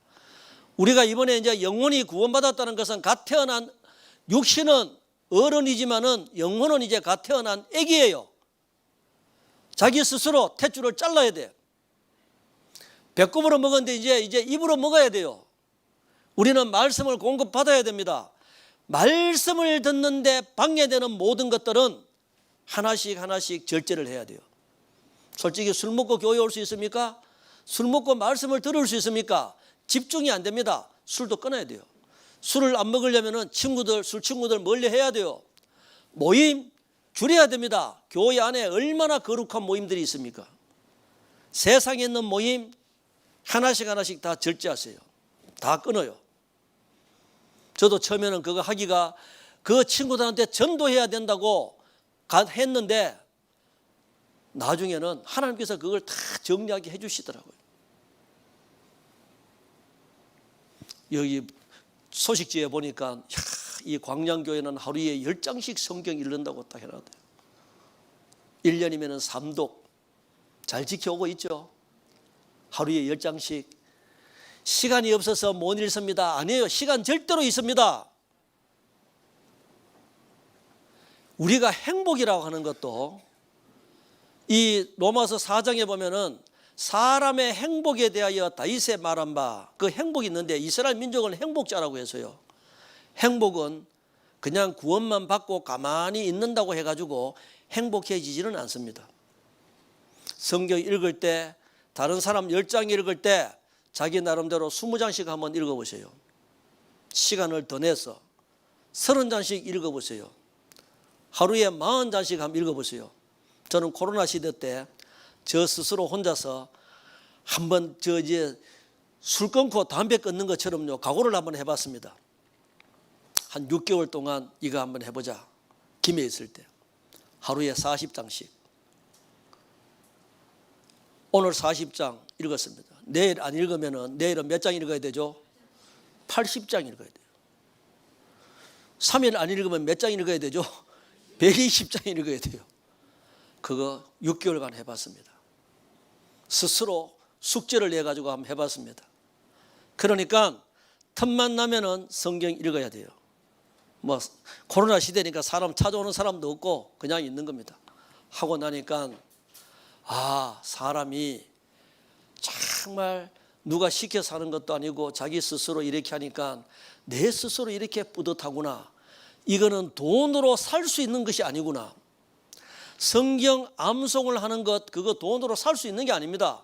우리가 이번에 이제 영혼이 구원받았다는 것은 갓 태어난 육신은 어른이지만은 영혼은 이제 갓 태어난 애기예요. 자기 스스로 탯줄을 잘라야 돼. 배꼽으로 먹었는데 이제 입으로 먹어야 돼요. 우리는 말씀을 공급받아야 됩니다. 말씀을 듣는데 방해되는 모든 것들은 하나씩 하나씩 절제를 해야 돼요. 솔직히 술 먹고 교회 올 수 있습니까? 술 먹고 말씀을 들을 수 있습니까? 집중이 안 됩니다. 술도 끊어야 돼요. 술을 안 먹으려면 술 친구들 멀리 해야 돼요. 모임 줄여야 됩니다. 교회 안에 얼마나 거룩한 모임들이 있습니까? 세상에 있는 모임 하나씩 하나씩 다 절제하세요. 다 끊어요. 저도 처음에는 그거 하기가 그 친구들한테 전도해야 된다고 했는데 나중에는 하나님께서 그걸 다 정리하게 해주시더라고요. 여기 소식지에 보니까 이 광양교회는 하루에 10장씩 성경 읽는다고 딱 해놨대요. 1년이면 3독 잘 지켜오고 있죠. 하루에 10장씩. 시간이 없어서 못 읽습니다. 아니에요. 시간 절대로 있습니다. 우리가 행복이라고 하는 것도 이 로마서 4장에 보면은 사람의 행복에 대하여 다윗의 말한 바, 그 행복이 있는데 이스라엘 민족은 행복자라고 해서요. 행복은 그냥 구원만 받고 가만히 있는다고 해가지고 행복해지지는 않습니다. 성경 읽을 때, 다른 사람 10장 읽을 때 자기 나름대로 20장씩 한번 읽어보세요. 시간을 더 내서 30장씩 읽어보세요. 하루에 40장씩 한번 읽어보세요. 저는 코로나 시대 때 저 스스로 혼자서 한번 술 끊고 담배 끊는 것처럼요, 각오를 한번 해봤습니다. 한 6개월 동안 이거 한번 해보자. 김해 있을 때 하루에 40장씩. 오늘 40장 읽었습니다. 내일 안 읽으면은 내일은 몇 장 읽어야 되죠? 80장 읽어야 돼요. 3일 안 읽으면 몇 장 읽어야 되죠? 120장 읽어야 돼요. 그거 6개월간 해봤습니다. 스스로 숙제를 내가지고 한번 해봤습니다. 그러니까 틈만 나면은 성경 읽어야 돼요. 뭐 코로나 시대니까 사람 찾아오는 사람도 없고 그냥 있는 겁니다. 하고 나니까 사람이 정말 누가 시켜서 하는 것도 아니고 자기 스스로 이렇게 하니까 내 스스로 이렇게 뿌듯하구나. 이거는 돈으로 살 수 있는 것이 아니구나. 성경 암송을 하는 것, 그거 돈으로 살 수 있는 게 아닙니다.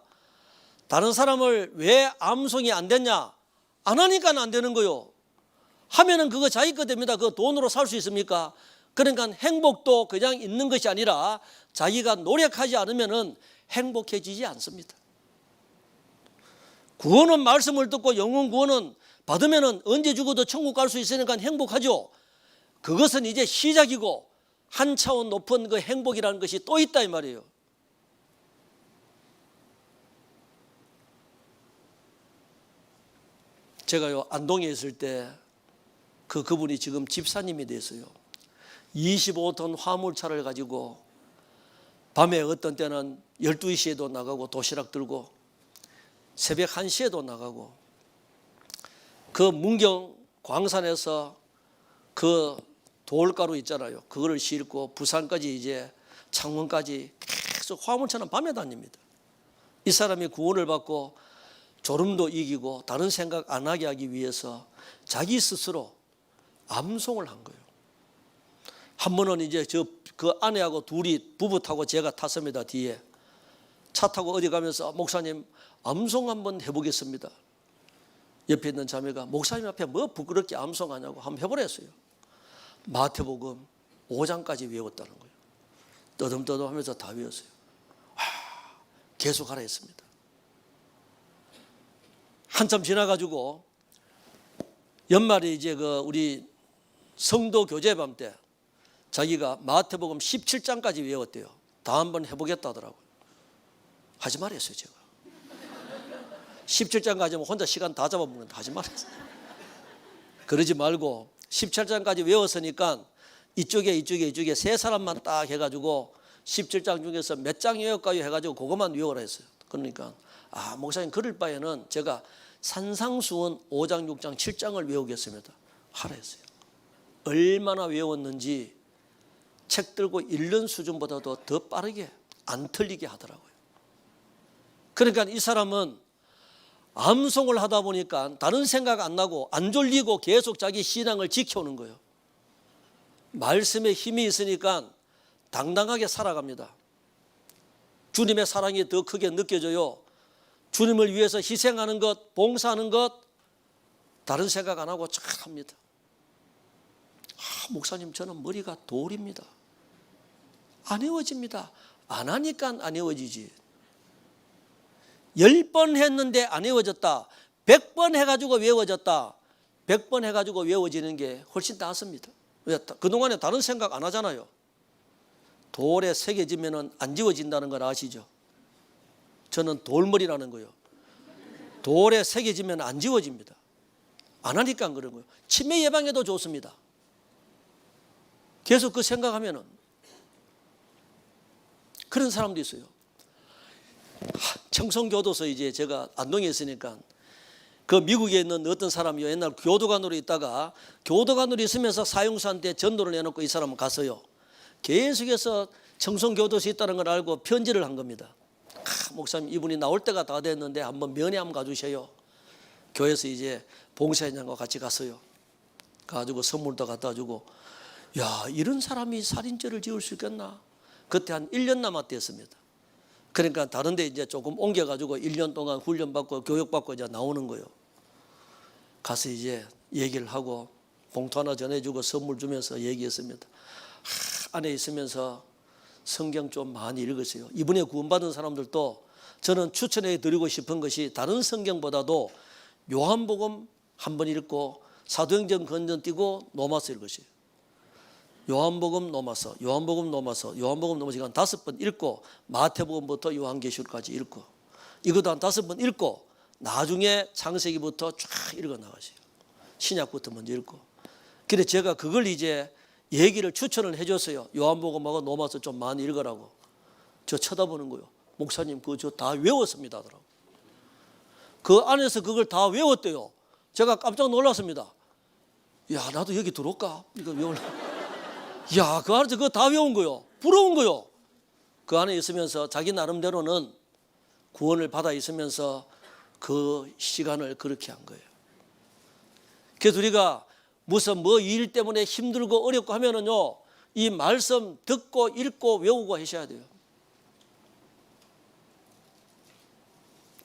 다른 사람을 왜 암송이 안 됐냐? 안 하니까 안 되는 거요. 하면은 그거 자기 거 됩니다. 그거 돈으로 살 수 있습니까? 그러니까 행복도 그냥 있는 것이 아니라 자기가 노력하지 않으면은 행복해지지 않습니다. 구원은 말씀을 듣고 영원 구원은 받으면은 언제 죽어도 천국 갈 수 있으니까 행복하죠. 그것은 이제 시작이고 한 차원 높은 그 행복이라는 것이 또 있다 이 말이에요. 제가요 안동에 있을 때 그분이 지금 집사님이 됐어요. 25톤 화물차를 가지고 밤에 어떤 때는 12시에도 나가고 도시락 들고 새벽 1시에도 나가고 그 문경 광산에서 그 돌가루 있잖아요. 그거를 싣고 부산까지 이제 창원까지 계속 화물차는 밤에 다닙니다. 이 사람이 구원을 받고 졸음도 이기고 다른 생각 안 하게 하기 위해서 자기 스스로 암송을 한 거예요. 한 번은 이제 그 아내하고 둘이 부부 타고 제가 탔습니다. 뒤에 차 타고 어디 가면서 목사님 암송 한번 해보겠습니다. 옆에 있는 자매가 목사님 앞에 뭐 부끄럽게 암송하냐고 한번 해보랬어요. 마태복음 5장까지 외웠다는 거예요. 떠듬떠듬 하면서 다 외웠어요. 계속 하라 했습니다. 한참 지나가지고 연말에 이제 우리 성도 교제밤 때 자기가 마태복음 17장까지 외웠대요. 다 한번 해보겠다 하더라고요. 하지 말았어요 제가. 17장까지 하면 혼자 시간 다 잡아먹는데 하지 말았어요. 그러지 말고 17장까지 외웠으니까 이쪽에 세 사람만 딱 해가지고 17장 중에서 몇 장 외울까요 해가지고 그것만 외우라 했어요. 그러니까 목사님 그럴 바에는 제가 산상수훈 5장 6장 7장을 외우겠습니다 하라 했어요. 얼마나 외웠는지 책 들고 읽는 수준보다도 더 빠르게 안 틀리게 하더라고요. 그러니까 이 사람은 암송을 하다 보니까 다른 생각 안 나고 안 졸리고 계속 자기 신앙을 지켜오는 거예요. 말씀에 힘이 있으니까 당당하게 살아갑니다. 주님의 사랑이 더 크게 느껴져요. 주님을 위해서 희생하는 것, 봉사하는 것 다른 생각 안 하고 잘 합니다. 목사님 저는 머리가 돌입니다. 안 외워집니다. 안 하니까 안 외워지지. 10번 했는데 안 외워졌다. 100번 해가지고 외워졌다. 100번 해가지고 외워지는 게 훨씬 낫습니다. 왜? 그동안에 다른 생각 안 하잖아요. 돌에 새겨지면 안 지워진다는 걸 아시죠? 저는 돌머리라는 거예요. 돌에 새겨지면 안 지워집니다. 안 하니까 그런 거예요. 치매 예방에도 좋습니다. 계속 그 생각하면은 그런 사람도 있어요. 청송교도소 이제 제가 안동에 있으니까 그 미국에 있는 어떤 사람이 옛날 교도관으로 있다가 교도관으로 있으면서 사형수한테 전도를 내놓고 이 사람은 갔어요. 계속해서 청송교도소에 있다는 걸 알고 편지를 한 겁니다. 목사님 이분이 나올 때가 다 됐는데 한번 면회 한번 가주세요. 교회에서 이제 봉사회장과 같이 갔어요. 가지고 선물도 갖다 주고, 야, 이런 사람이 살인죄를 지을 수 있겠나? 그때 한 1년 남았댔습니다. 그러니까 다른 데 이제 조금 옮겨가지고 1년 동안 훈련받고 교육받고 이제 나오는 거예요. 가서 이제 얘기를 하고 봉투 하나 전해주고 선물 주면서 얘기했습니다. 안에 있으면서 성경 좀 많이 읽으세요. 이번에 구원받은 사람들도 저는 추천해 드리고 싶은 것이 다른 성경보다도 요한복음 한번 읽고 사도행전 건너뛰고 로마서 읽으세요. 요한복음 로마서, 요한복음 로마서, 요한복음 로마서 한 5번 읽고 마태복음부터 요한계시록까지 읽고 이것도 한 5번 읽고 나중에 창세기부터 쫙 읽어 나가세요. 신약부터 먼저 읽고. 그래서 제가 그걸 이제 얘기를 추천을 해줬어요. 요한복음하고 로마서 좀 많이 읽으라고. 저 쳐다보는 거예요. 목사님 그거 저 다 외웠습니다 하더라고. 그 안에서 그걸 다 외웠대요. 제가 깜짝 놀랐습니다. 야, 나도 여기 들어올까? 이거 외울래? 야, 그 안에서 그거 다 외운 거요. 부러운 거요. 그 안에 있으면서 자기 나름대로는 구원을 받아 있으면서 그 시간을 그렇게 한 거예요. 그래서 우리가 무슨 뭐 일 때문에 힘들고 어렵고 하면은요, 이 말씀 듣고 읽고 외우고 하셔야 돼요.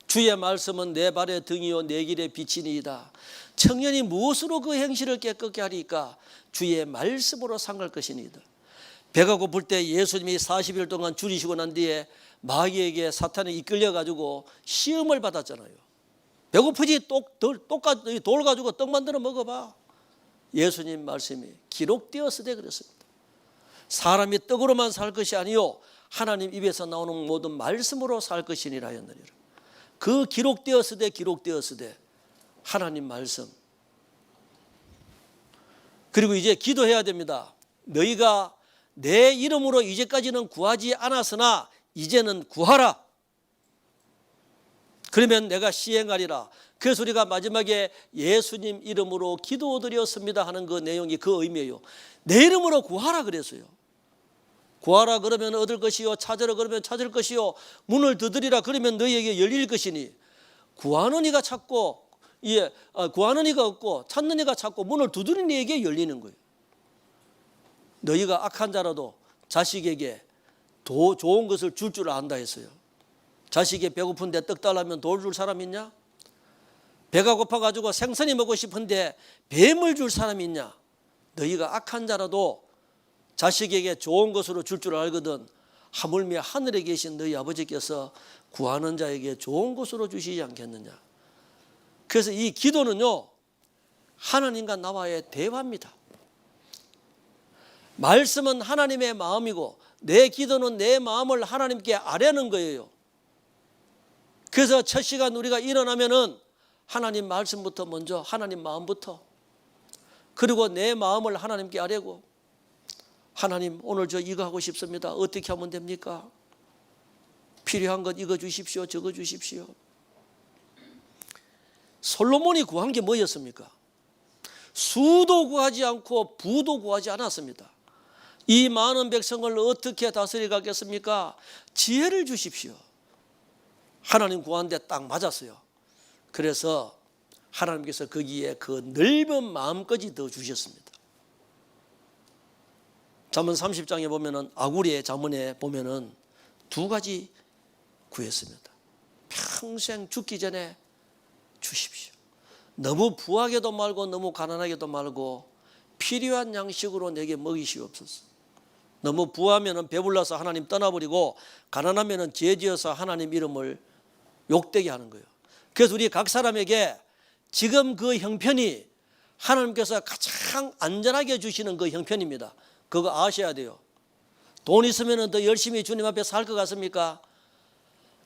주의 말씀은 내 발의 등이요 내 길의 빛이니이다. 청년이 무엇으로 그 행실을 깨끗게 하리까? 주의 말씀으로 상할 것이니이다. 배가 고플 때 예수님이 40일 동안 줄이시고 난 뒤에 마귀에게 사탄에 이끌려가지고 시험을 받았잖아요. 배고프지? 돌 가지고 떡 만들어 먹어봐. 예수님 말씀이 기록되었으되 그랬습니다. 사람이 떡으로만 살 것이 아니요 하나님 입에서 나오는 모든 말씀으로 살 것이니라 하였느니라. 그 기록되었으되 하나님 말씀. 그리고 이제 기도해야 됩니다. 너희가 내 이름으로 이제까지는 구하지 않았으나 이제는 구하라. 그러면 내가 시행하리라. 그래서 우리가 마지막에 예수님 이름으로 기도드렸습니다 하는 그 내용이 그 의미예요. 내 이름으로 구하라 그랬어요. 구하라 그러면 얻을 것이요 찾으라 그러면 찾을 것이요 문을 두드리라 그러면 너희에게 열릴 것이니 구하는 이가 찾고 구하는 이가 없고 찾는 이가 찾고 문을 두드리는 이에게 열리는 거예요. 너희가 악한 자라도 자식에게 더 좋은 것을 줄 안다 했어요. 자식이 배고픈데 떡 달라면 돌 줄 사람 있냐? 배가 고파가지고 생선이 먹고 싶은데 뱀을 줄 사람이 있냐? 너희가 악한 자라도 자식에게 좋은 것으로 줄 알거든 하물며 하늘에 계신 너희 아버지께서 구하는 자에게 좋은 것으로 주시지 않겠느냐. 그래서 이 기도는요 하나님과 나와의 대화입니다. 말씀은 하나님의 마음이고 내 기도는 내 마음을 하나님께 아뢰는 거예요. 그래서 첫 시간 우리가 일어나면은 하나님 말씀부터 먼저 하나님 마음부터 그리고 내 마음을 하나님께 아뢰고 하나님 오늘 저 이거 하고 싶습니다. 어떻게 하면 됩니까? 필요한 것 이거 주십시오. 저거 주십시오. 솔로몬이 구한 게 뭐였습니까? 수도 구하지 않고 부도 구하지 않았습니다. 이 많은 백성을 어떻게 다스려 가겠습니까? 지혜를 주십시오. 하나님 구하는데 딱 맞았어요. 그래서 하나님께서 거기에 그 넓은 마음까지 더 주셨습니다. 잠언 30장에 보면은 아구리의 잠언에 보면은 2가지 구했습니다. 평생 죽기 전에 주십시오. 너무 부하게도 말고 너무 가난하게도 말고 필요한 양식으로 내게 먹이시옵소서. 너무 부하면은 배불러서 하나님 떠나버리고 가난하면은 죄지어서 하나님 이름을 욕되게 하는 거예요. 그래서 우리 각 사람에게 지금 그 형편이 하나님께서 가장 안전하게 주시는 그 형편입니다. 그거 아셔야 돼요. 돈 있으면 더 열심히 주님 앞에 살 것 같습니까?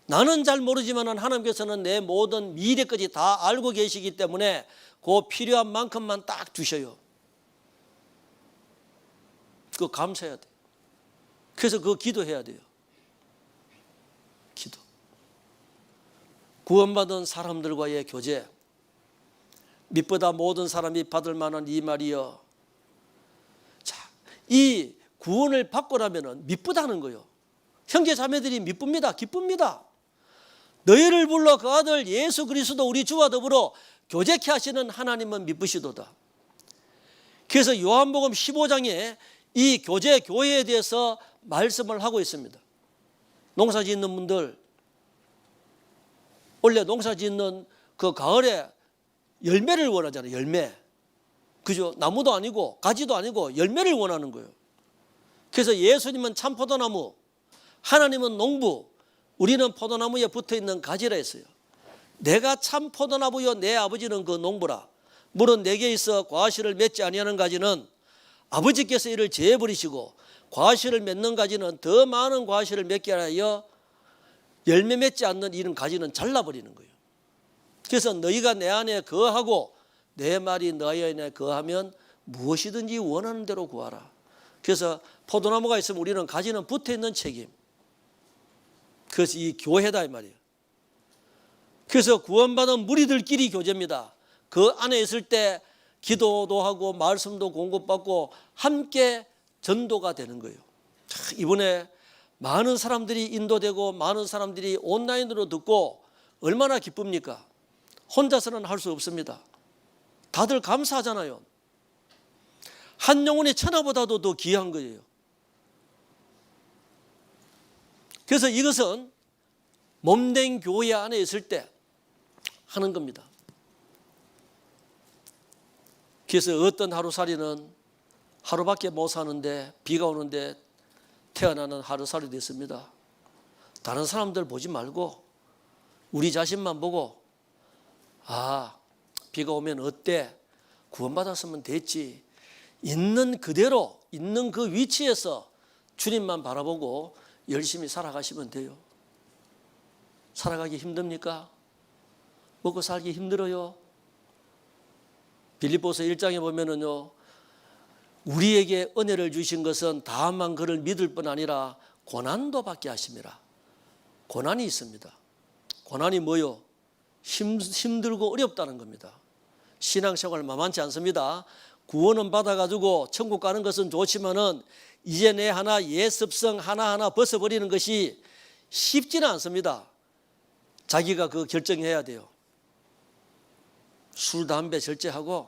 나는 잘 모르지만 하나님께서는 내 모든 미래까지 다 알고 계시기 때문에 그 필요한 만큼만 딱 주셔요. 그거 감사해야 돼요. 그래서 그거 기도해야 돼요. 기도. 구원받은 사람들과의 교제. 믿보다 모든 사람이 받을 만한 이 말이여. 자, 이 구원을 받고라면 믿보다는 거요. 형제 자매들이 믿습니다. 기쁩니다. 너희를 불러 그 아들 예수 그리스도 우리 주와 더불어 교제케 하시는 하나님은 믿으시도다. 그래서 요한복음 15장에 이 교제 교회에 대해서 말씀을 하고 있습니다. 농사 짓는 분들, 원래 농사 짓는 그 가을에 열매를 원하잖아요. 열매. 그죠? 나무도 아니고 가지도 아니고 열매를 원하는 거예요. 그래서 예수님은 참 포도나무, 하나님은 농부, 우리는 포도나무에 붙어있는 가지라 했어요. 내가 참 포도나무요 내 아버지는 그 농부라. 물은 내게 있어 과실을 맺지 아니하는 가지는 아버지께서 이를 제해버리시고 과실을 맺는 가지는 더 많은 과실을 맺게 하여 열매 맺지 않는 이런 가지는 잘라버리는 거예요. 그래서 너희가 내 안에 거하고 내 말이 너희 안에 거하면 무엇이든지 원하는 대로 구하라. 그래서 포도나무가 있으면 우리는 가지는 붙어있는 책임. 그래서 이 교회다 이 말이에요. 그래서 구원받은 무리들끼리 교제입니다. 그 안에 있을 때 기도도 하고 말씀도 공급받고 함께 전도가 되는 거예요. 이번에 많은 사람들이 인도되고 많은 사람들이 온라인으로 듣고 얼마나 기쁩니까? 혼자서는 할 수 없습니다. 다들 감사하잖아요. 한 영혼의 천하보다도 더 귀한 거예요. 그래서 이것은 몸된 교회 안에 있을 때 하는 겁니다. 그래서 어떤 하루살이는 하루밖에 못 사는데 비가 오는데 태어나는 하루살이 됐습니다. 다른 사람들 보지 말고 우리 자신만 보고 비가 오면 어때? 구원받았으면 됐지. 있는 그대로 있는 그 위치에서 주님만 바라보고 열심히 살아가시면 돼요. 살아가기 힘듭니까? 먹고 살기 힘들어요? 빌립보서 1장에 보면은요, 우리에게 은혜를 주신 것은 다만 그를 믿을 뿐 아니라 고난도 받게 하심이라. 고난이 있습니다. 고난이 뭐요? 힘들고 어렵다는 겁니다. 신앙생활 만만치 않습니다. 구원은 받아가지고 천국 가는 것은 좋지만은 이제 내 하나 옛 습성 하나하나 벗어버리는 것이 쉽지는 않습니다. 자기가 그 결정해야 돼요. 술, 담배 절제하고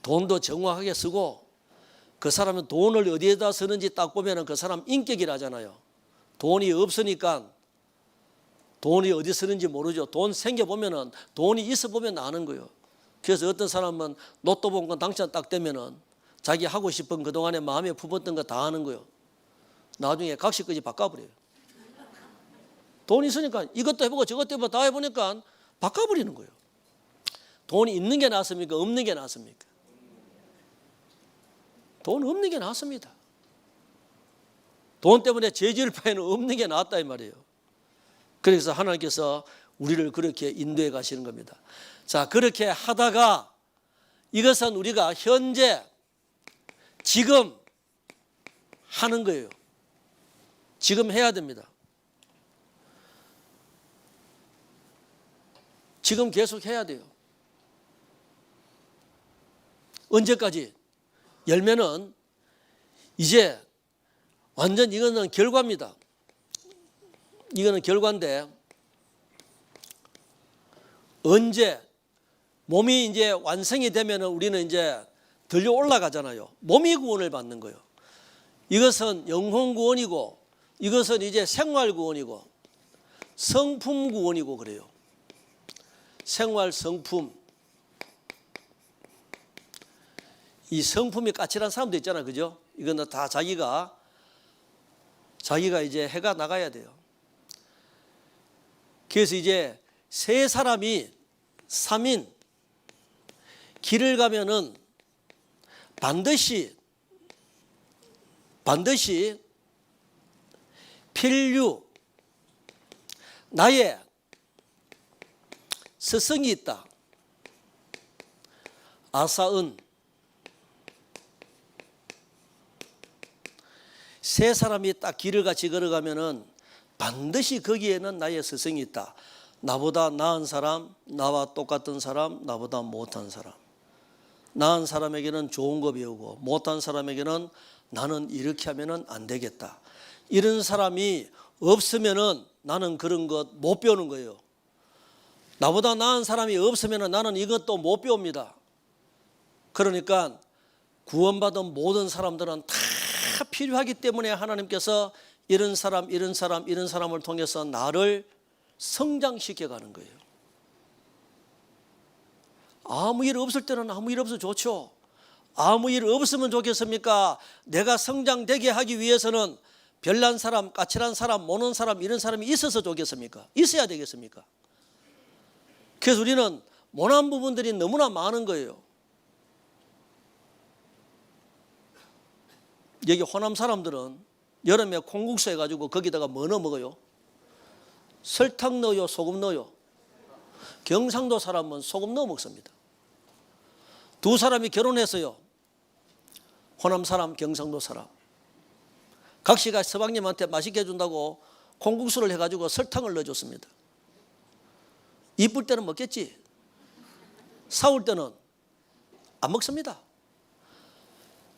돈도 정확하게 쓰고 그 사람은 돈을 어디에다 쓰는지 딱 보면 그 사람 인격이라잖아요. 돈이 없으니까 돈이 어디 쓰는지 모르죠. 돈 생겨보면 돈이 있어 보면 아는 거예요. 그래서 어떤 사람은 로또 본 건 당첨 딱 되면은 자기 하고 싶은 그동안에 마음에 품었던 거 다 하는 거예요. 나중에 각시까지 바꿔버려요. 돈 있으니까 이것도 해보고 저것도 해보고 다 해보니까 바꿔버리는 거예요. 돈이 있는 게 낫습니까? 없는 게 낫습니까? 돈 없는 게 낫습니다. 돈 때문에 죄 지을 바에는 없는 게 낫다 이 말이에요. 그래서 하나님께서 우리를 그렇게 인도해 가시는 겁니다. 자, 그렇게 하다가 이것은 우리가 현재 지금 하는 거예요. 지금 해야 됩니다. 지금 계속 해야 돼요. 언제까지? 열매는 이제 완전 이거는 결과입니다. 이거는 결과인데 언제 몸이 이제 완성이 되면 우리는 이제 들려 올라가잖아요. 몸이 구원을 받는 거예요. 이것은 영혼 구원이고 이것은 이제 생활 구원이고 성품 구원이고 그래요. 생활 성품. 이 성품이 까칠한 사람도 있잖아요. 그죠? 이건 다 자기가 이제 해가 나가야 돼요. 그래서 이제 세 사람이 3인 길을 가면은 반드시 필류, 나의 스승이 있다. 아사은. 세 사람이 딱 길을 같이 걸어가면은 반드시 거기에는 나의 스승이 있다. 나보다 나은 사람, 나와 똑같은 사람, 나보다 못한 사람. 나은 사람에게는 좋은 거 배우고 못한 사람에게는 나는 이렇게 하면은 안 되겠다. 이런 사람이 없으면은 나는 그런 것 못 배우는 거예요. 나보다 나은 사람이 없으면은 나는 이것도 못 배웁니다. 그러니까 구원받은 모든 사람들은 다 필요하기 때문에 하나님께서 이런 사람을 통해서 나를 성장시켜 가는 거예요. 아무 일 없을 때는 아무 일 없어도 좋죠. 아무 일 없으면 좋겠습니까? 내가 성장되게 하기 위해서는 별난 사람, 까칠한 사람, 모는 사람, 이런 사람이 있어서 좋겠습니까? 있어야 되겠습니까? 그래서 우리는 모난 부분들이 너무나 많은 거예요. 여기 호남 사람들은 여름에 콩국수 해가지고 거기다가 뭐 넣어 먹어요? 설탕 넣어요? 소금 넣어요? 경상도 사람은 소금 넣어 먹습니다. 두 사람이 결혼했어요. 호남 사람, 경상도 사람. 각시가 서방님한테 맛있게 해준다고 콩국수를 해가지고 설탕을 넣어줬습니다. 이쁠 때는 먹겠지. 싸울 때는 안 먹습니다.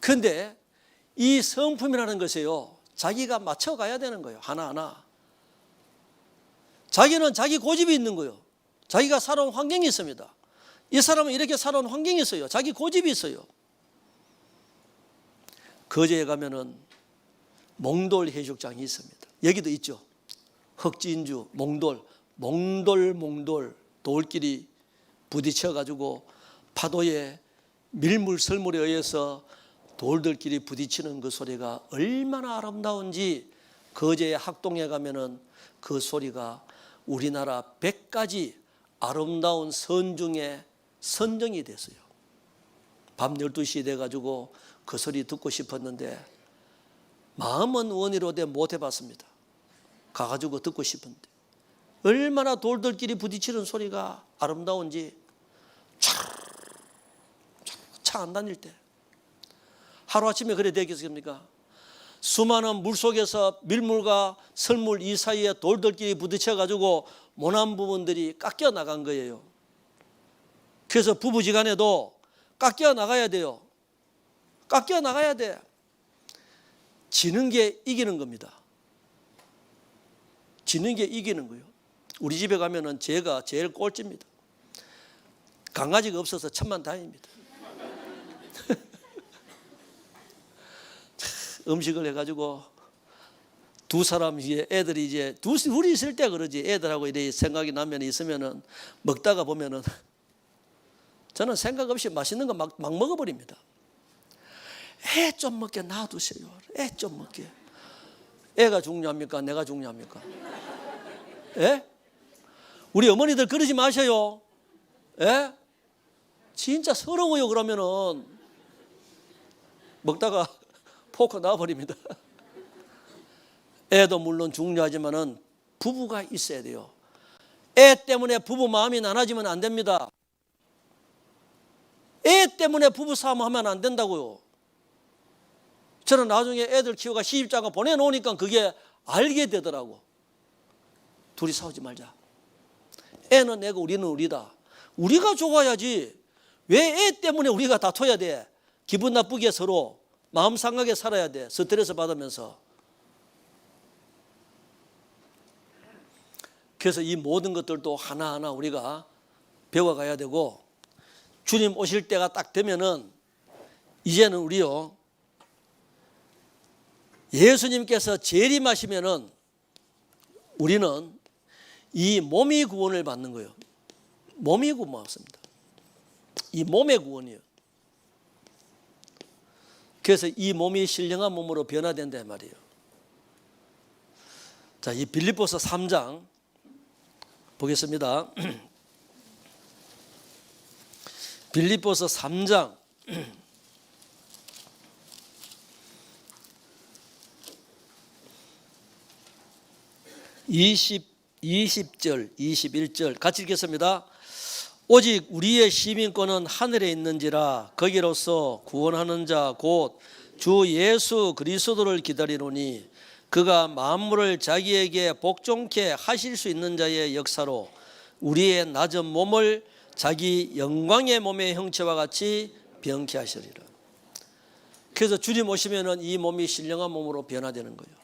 그런데 이 성품이라는 것이요, 자기가 맞춰가야 되는 거예요. 하나하나. 자기는 자기 고집이 있는 거예요. 자기가 살아온 환경이 있습니다. 이 사람은 이렇게 살아온 환경이 있어요. 자기 고집이 있어요. 거제에 가면은 몽돌 해수욕장이 있습니다. 여기도 있죠. 흑진주, 몽돌 돌끼리 부딪혀 가지고 파도에 밀물설물에 의해서 돌들끼리 부딪히는 그 소리가 얼마나 아름다운지 거제의 학동에 가면은 그 소리가 우리나라 100가지 아름다운 선 중에 선정이 됐어요. 밤 12시 돼가지고 그 소리 듣고 싶었는데 마음은 원이로되 못 해봤습니다. 가가지고 듣고 싶은데 얼마나 돌들끼리 부딪히는 소리가 아름다운지 차 안 다닐 때 하루아침에 그래 되겠습니까? 수많은 물속에서 밀물과 설물 이 사이에 돌들끼리 부딪혀가지고 모난 부분들이 깎여 나간 거예요. 그래서 부부지간에도 깎여 나가야 돼요. 깎여 나가야 돼. 지는 게 이기는 겁니다. 지는 게 이기는 거예요. 우리 집에 가면은 제가 제일 꼴찌입니다. 강아지가 없어서 천만다행입니다. 음식을 해가지고 두 사람 이제 애들이 이제 둘이 있을 때 그러지 애들하고 이래 생각이 나면 있으면은 먹다가 보면은 저는 생각 없이 맛있는 거 막 먹어버립니다. 애 좀 먹게 놔두세요. 애 좀 먹게. 애가 중요합니까? 내가 중요합니까? 예? 우리 어머니들 그러지 마셔요. 예? 진짜 서러워요. 그러면은 먹다가 포크 놔버립니다. 애도 물론 중요하지만은 부부가 있어야 돼요. 애 때문에 부부 마음이 나눠지면 안 됩니다. 애 때문에 부부 싸움하면 안 된다고요. 저는 나중에 애들 키워가 시집장가 보내놓으니까 그게 알게 되더라고. 둘이 싸우지 말자. 애는 애고 우리는 우리다. 우리가 좋아야지. 왜 애 때문에 우리가 다퉈야 돼? 기분 나쁘게 서로 마음 상하게 살아야 돼. 스트레스 받으면서. 그래서 이 모든 것들도 하나하나 우리가 배워가야 되고 주님 오실 때가 딱 되면은 이제는 우리요 예수님께서 재림하시면은 우리는 이 몸이 구원을 받는 거예요. 몸이 구원받습니다. 이 몸의 구원이에요. 그래서 이 몸이 신령한 몸으로 변화된단 말이에요. 자, 이 빌립보서 3장 보겠습니다. 빌립보서 3장 20절 21절 같이 읽겠습니다. 오직 우리의 시민권은 하늘에 있는지라 거기로서 구원하는 자 곧 주 예수 그리스도를 기다리노니 그가 만물을 자기에게 복종케 하실 수 있는 자의 역사로 우리의 낮은 몸을 자기 영광의 몸의 형체와 같이 병케 하시리라. 그래서 주님 오시면은 이 몸이 신령한 몸으로 변화되는 거예요.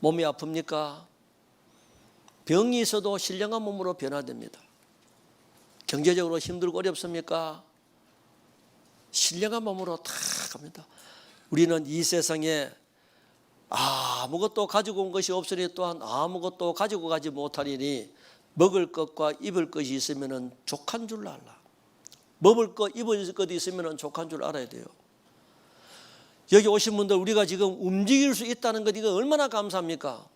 몸이 아픕니까? 병이 있어도 신령한 몸으로 변화됩니다. 경제적으로 힘들고 어렵습니까? 신령한 몸으로 다 갑니다. 우리는 이 세상에 아무것도 가지고 온 것이 없으니 또한 아무것도 가지고 가지 못하리니 먹을 것과 입을 것이 있으면 족한 줄 알라. 먹을 것, 입을 것 있으면 족한 줄 알아야 돼요. 여기 오신 분들 우리가 지금 움직일 수 있다는 것 이거 얼마나 감사합니까?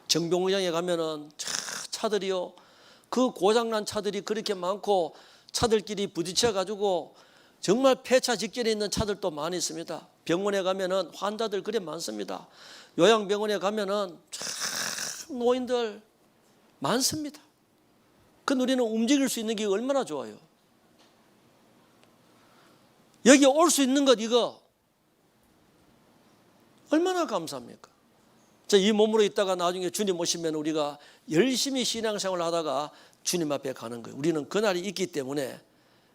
정병장에 가면은 차들이요. 그 고장난 차들이 그렇게 많고 차들끼리 부딪혀 가지고 정말 폐차 직전에 있는 차들도 많이 있습니다. 병원에 가면은 환자들 그래 많습니다. 요양병원에 가면은 참 노인들 많습니다. 그 우리는 움직일 수 있는 게 얼마나 좋아요. 여기 올 수 있는 것 이거 얼마나 감사합니까? 이 몸으로 있다가 나중에 주님 오시면 우리가 열심히 신앙생활을 하다가 주님 앞에 가는 거예요. 우리는 그날이 있기 때문에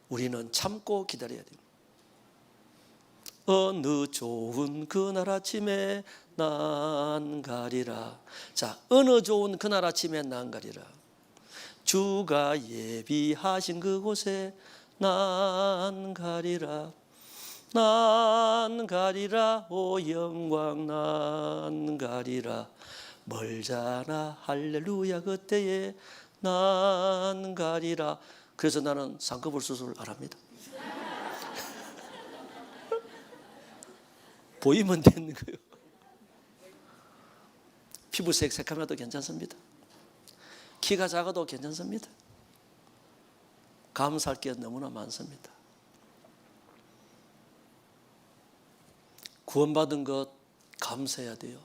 우리는 참고 기다려야 됩니다. 어느 좋은 그날 아침에 난 가리라. 자, 어느 좋은 그날 아침에 난 가리라. 주가 예비하신 그곳에 난 가리라. 난 가리라. 오 영광 난 가리라. 멀잖아 할렐루야 그때에 난 가리라. 그래서 나는 쌍꺼풀 수술을 안 합니다. 보이면 되는 거예요. 피부색 새카매도 괜찮습니다. 키가 작아도 괜찮습니다. 감사할 게 너무나 많습니다. 구원받은 것 감사해야 돼요.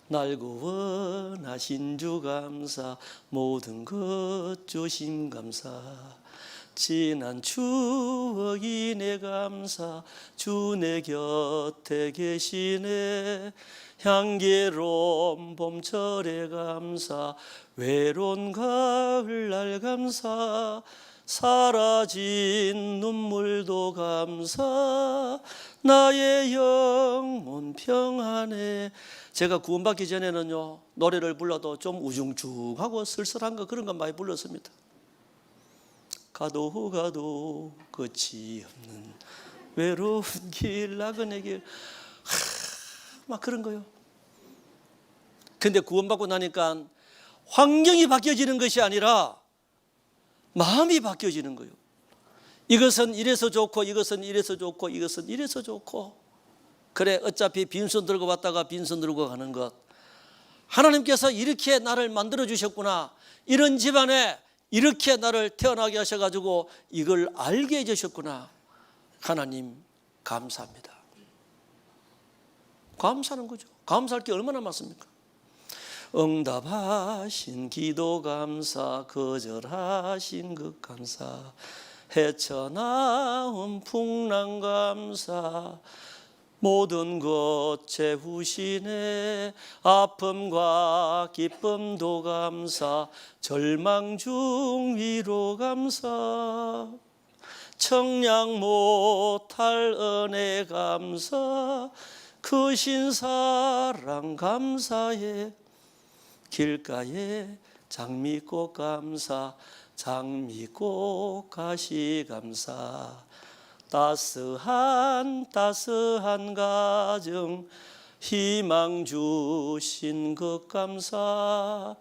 날 구원하신 주 감사, 모든 것 주심 감사, 지난 추억이 내 감사, 주 내 곁에 계시네. 향기로운 봄철에 감사, 외로운 가을날 감사, 사라진 눈물도 감사, 나의 영혼 평안해. 제가 구원받기 전에는요 노래를 불러도 좀 우중충하고 쓸쓸한 거 그런 거 많이 불렀습니다. 가도 가도 끝이 없는 외로운 길 나그네 길 막 그런 거요. 근데 구원받고 나니까 환경이 바뀌어지는 것이 아니라 마음이 바뀌어지는 거예요. 이것은 이래서 좋고 이것은 이래서 좋고 이것은 이래서 좋고, 그래 어차피 빈손 들고 왔다가 빈손 들고 가는 것, 하나님께서 이렇게 나를 만들어 주셨구나, 이런 집안에 이렇게 나를 태어나게 하셔가지고 이걸 알게 해주셨구나. 하나님 감사합니다. 감사하는 거죠. 감사할 게 얼마나 많습니까? 응답하신 기도 감사, 거절하신 것 감사, 헤쳐나온 풍랑 감사, 모든 것 채우시네. 아픔과 기쁨도 감사, 절망 중 위로 감사, 청량 못할 은혜 감사, 크신 사랑 감사해. 길가에 장미꽃 감사, 장미꽃 가시 감사, 따스한 가정 희망 주신 것 감사,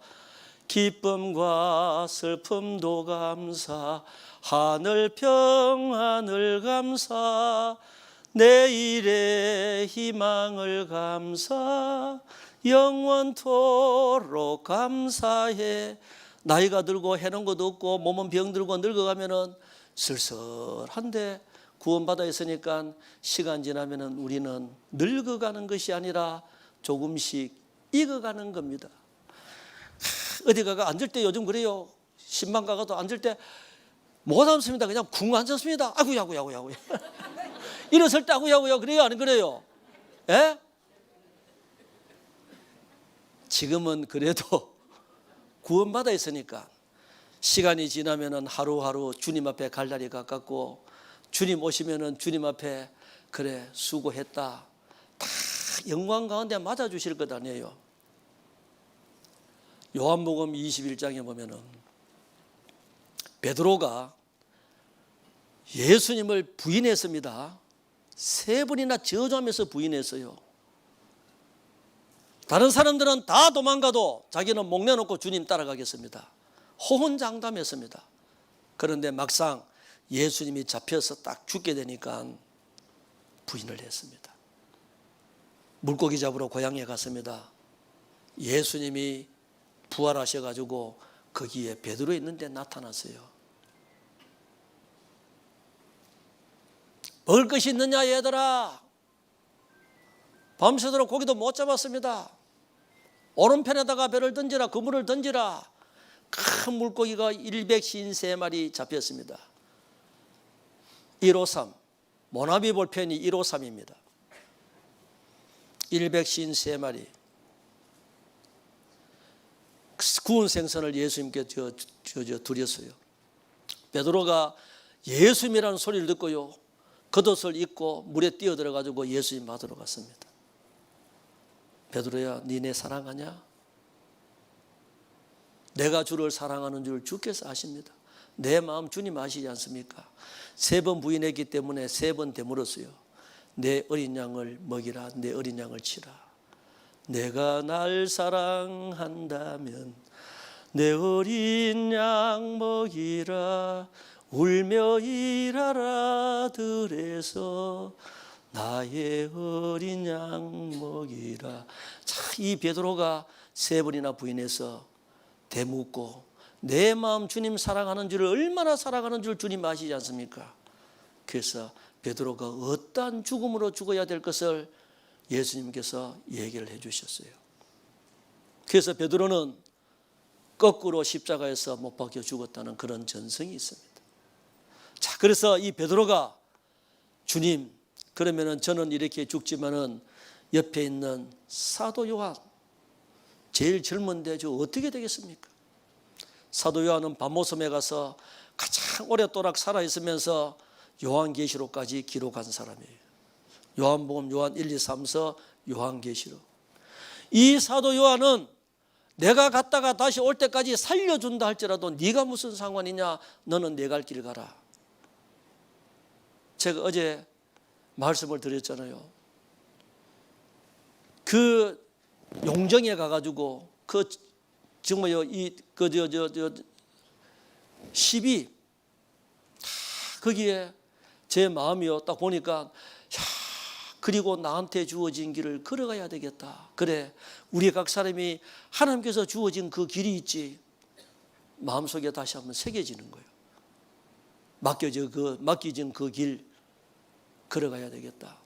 기쁨과 슬픔도 감사, 하늘 평안을 감사, 내일의 희망을 감사, 영원토록 감사해. 나이가 들고 해놓은 것도 없고 몸은 병들고 늙어가면은 쓸쓸한데 구원받아 있으니까 시간 지나면은 우리는 늙어가는 것이 아니라 조금씩 익어가는 겁니다. 어디 가가 앉을 때 요즘 그래요. 신방 가가도 앉을 때 못 앉습니다. 그냥 쿵 앉았습니다. 아구야구야구야구. 일어설 때 아구야구야 그래요, 안 그래요? 예? 지금은 그래도 구원받아 있으니까 시간이 지나면은 하루하루 주님 앞에 갈 날이 가깝고 주님 오시면은 주님 앞에 그래 수고했다 다 영광 가운데 맞아주실 것 아니에요. 요한복음 21장에 보면은 베드로가 예수님을 부인했습니다. 3번이나 저주하면서 부인했어요. 다른 사람들은 다 도망가도 자기는 목 내놓고 주님 따라가겠습니다. 호언장담했습니다. 그런데 막상 예수님이 잡혀서 딱 죽게 되니까 부인을 했습니다. 물고기 잡으러 고향에 갔습니다. 예수님이 부활하셔가지고 거기에 베드로 있는데 나타났어요. 먹을 것이 있느냐 얘들아. 밤새도록 고기도 못 잡았습니다. 오른편에다가 배를 던지라, 그물을 던지라. 큰 물고기가 153마리 잡혔습니다. 153, 모나비 볼펜이 153입니다. 153마리. 구운 생선을 예수님께 드렸어요. 베드로가 예수님이라는 소리를 듣고요, 겉옷을 입고 물에 뛰어들어가지고 예수님 받으러 갔습니다. 베드로야, 니네 사랑하냐? 내가 주를 사랑하는 줄 주께서 아십니다. 내 마음 주님 아시지 않습니까? 3번 부인했기 때문에 3번 되물었어요. 내 어린 양을 먹이라, 내 어린 양을 치라. 내가 날 사랑한다면 내 어린 양 먹이라. 울며 일하라 들에서 나의 어린 양 먹이라. 자, 이 베드로가 3번이나 부인해서 대묻고 내 마음 주님 사랑하는 줄을 얼마나 사랑하는 줄 주님 아시지 않습니까? 그래서 베드로가 어떠한 죽음으로 죽어야 될 것을 예수님께서 얘기를 해 주셨어요. 그래서 베드로는 거꾸로 십자가에서 못 박혀 죽었다는 그런 전성이 있습니다. 자, 그래서 이 베드로가 주님, 그러면은 저는 이렇게 죽지만은 옆에 있는 사도 요한, 제일 젊은데 저 어떻게 되겠습니까? 사도 요한은 밤모섬에 가서 가장 오랫도록 살아있으면서 요한계시록까지 기록한 사람이에요. 요한복음, 요한 1, 2, 3서 요한계시록. 이 사도 요한은 내가 갔다가 다시 올 때까지 살려준다 할지라도 네가 무슨 상관이냐, 너는 내 갈 길 가라. 제가 어제 말씀을 드렸잖아요. 그 용정에 가가지고 그 정말요, 시비 거기에 제 마음이요 딱 보니까, 그리고 나한테 주어진 길을 걸어가야 되겠다. 그래, 우리 각 사람이 하나님께서 주어진 그 길이 있지. 마음속에 다시 한번 새겨지는 거예요. 맡겨진 그 길 걸어가야 되겠다.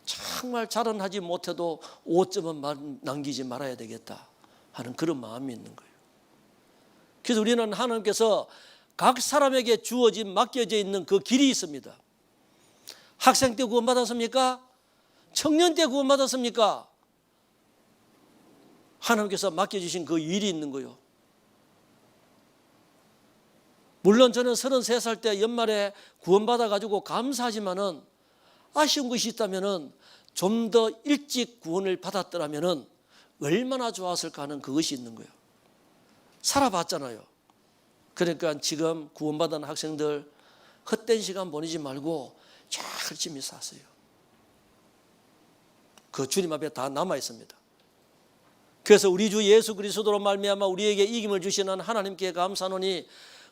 정말 잘은 하지 못해도 5점은 남기지 말아야 되겠다 하는 그런 마음이 있는 거예요. 그래서 우리는 하나님께서 각 사람에게 주어진 맡겨져 있는 그 길이 있습니다. 학생 때 구원받았습니까? 청년 때 구원받았습니까? 하나님께서 맡겨주신 그 일이 있는 거예요. 물론 저는 33살 때 연말에 구원받아가지고 감사하지만은 아쉬운 것이 있다면은 좀 더 일찍 구원을 받았더라면은 얼마나 좋았을까 하는 그것이 있는 거예요. 살아봤잖아요. 그러니까 지금 구원받은 학생들 헛된 시간 보내지 말고 열심히 사세요. 그 주님 앞에 다 남아 있습니다. 그래서 우리 주 예수 그리스도로 말미암아 우리에게 이김을 주시는 하나님께 감사하노니,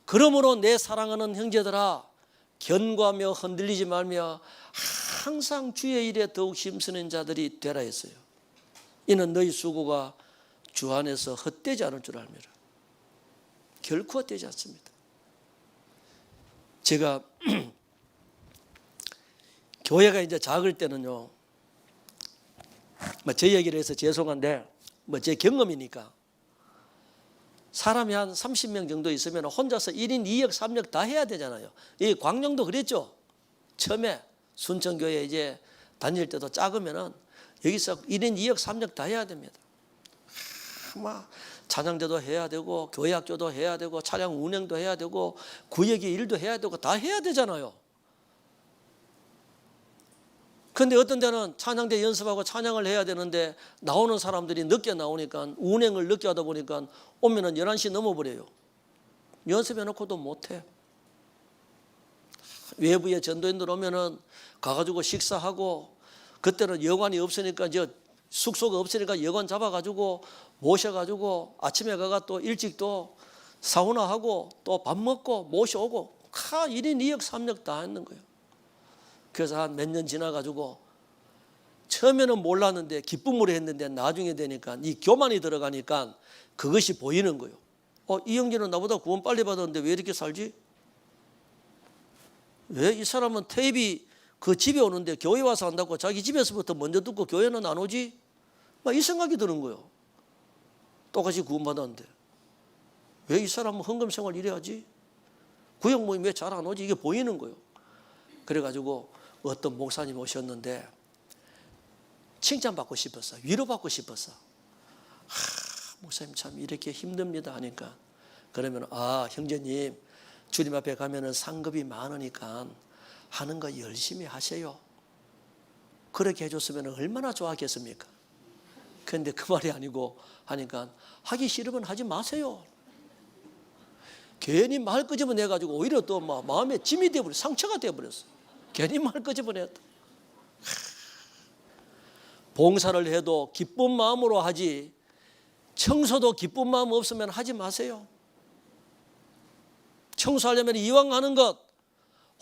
그러므로 내 사랑하는 형제들아, 견고하며 흔들리지 말며 항상 주의 일에 더욱 힘쓰는 자들이 되라 했어요. 이는 너희 수고가 주 안에서 헛되지 않을 줄 알미라. 결코 헛되지 않습니다. 제가 교회가 이제 작을 때는요, 제 얘기를 해서 죄송한데 제 경험이니까 사람이 한 30명 정도 있으면 혼자서 1인 2역 3역 다 해야 되잖아요. 이 광명도 그랬죠. 처음에 순천교회 이제 다닐 때도 작으면은 여기서 1인 2역 3역 다 해야 됩니다. 막 찬양대도 해야 되고 교회학교도 해야 되고 차량 운행도 해야 되고 구역의 일도 해야 되고 다 해야 되잖아요. 그런데 어떤 데는 찬양대 연습하고 찬양을 해야 되는데 나오는 사람들이 늦게 나오니까 운행을 늦게 하다 보니까 오면은 11시 넘어버려요. 연습해놓고도 못해. 외부에 전도인들 오면은 가가지고 식사하고, 그때는 여관이 없으니까 숙소가 없으니까 여관 잡아가지고 모셔가지고 아침에 가가 또 일찍 또 사우나하고 또 밥 먹고 모셔오고 1인 2역 3역 다 했는 거예요. 그래서 한 몇 년 지나가지고 처음에는 몰랐는데 기쁨으로 했는데 나중에 되니까 이 교만이 들어가니까 그것이 보이는 거예요. 이 형제는 나보다 구원 빨리 받았는데 왜 이렇게 살지? 왜 이 사람은 테이프 그 집에 오는데 교회 와서 한다고 자기 집에서부터 먼저 듣고 교회는 안 오지? 막 이 생각이 드는 거예요. 똑같이 구원 받았는데 왜 이 사람은 헌금 생활 이래 하지? 구역 모임 왜 잘 안 오지? 이게 보이는 거예요. 그래가지고 어떤 목사님 오셨는데 칭찬받고 싶었어. 위로받고 싶었어. 목사님 참 이렇게 힘듭니다 하니까, 그러면 형제님 주님 앞에 가면은 상급이 많으니까 하는 거 열심히 하세요. 그렇게 해줬으면 얼마나 좋았겠습니까? 그런데 그 말이 아니고 하니까 하기 싫으면 하지 마세요. 괜히 말 끄집어내가지고 오히려 또 마음에 짐이 되어버려, 상처가 되어버렸어. 괜히 말 끄집어냈다. 봉사를 해도 기쁜 마음으로 하지, 청소도 기쁜 마음 없으면 하지 마세요. 청소하려면 이왕 하는 것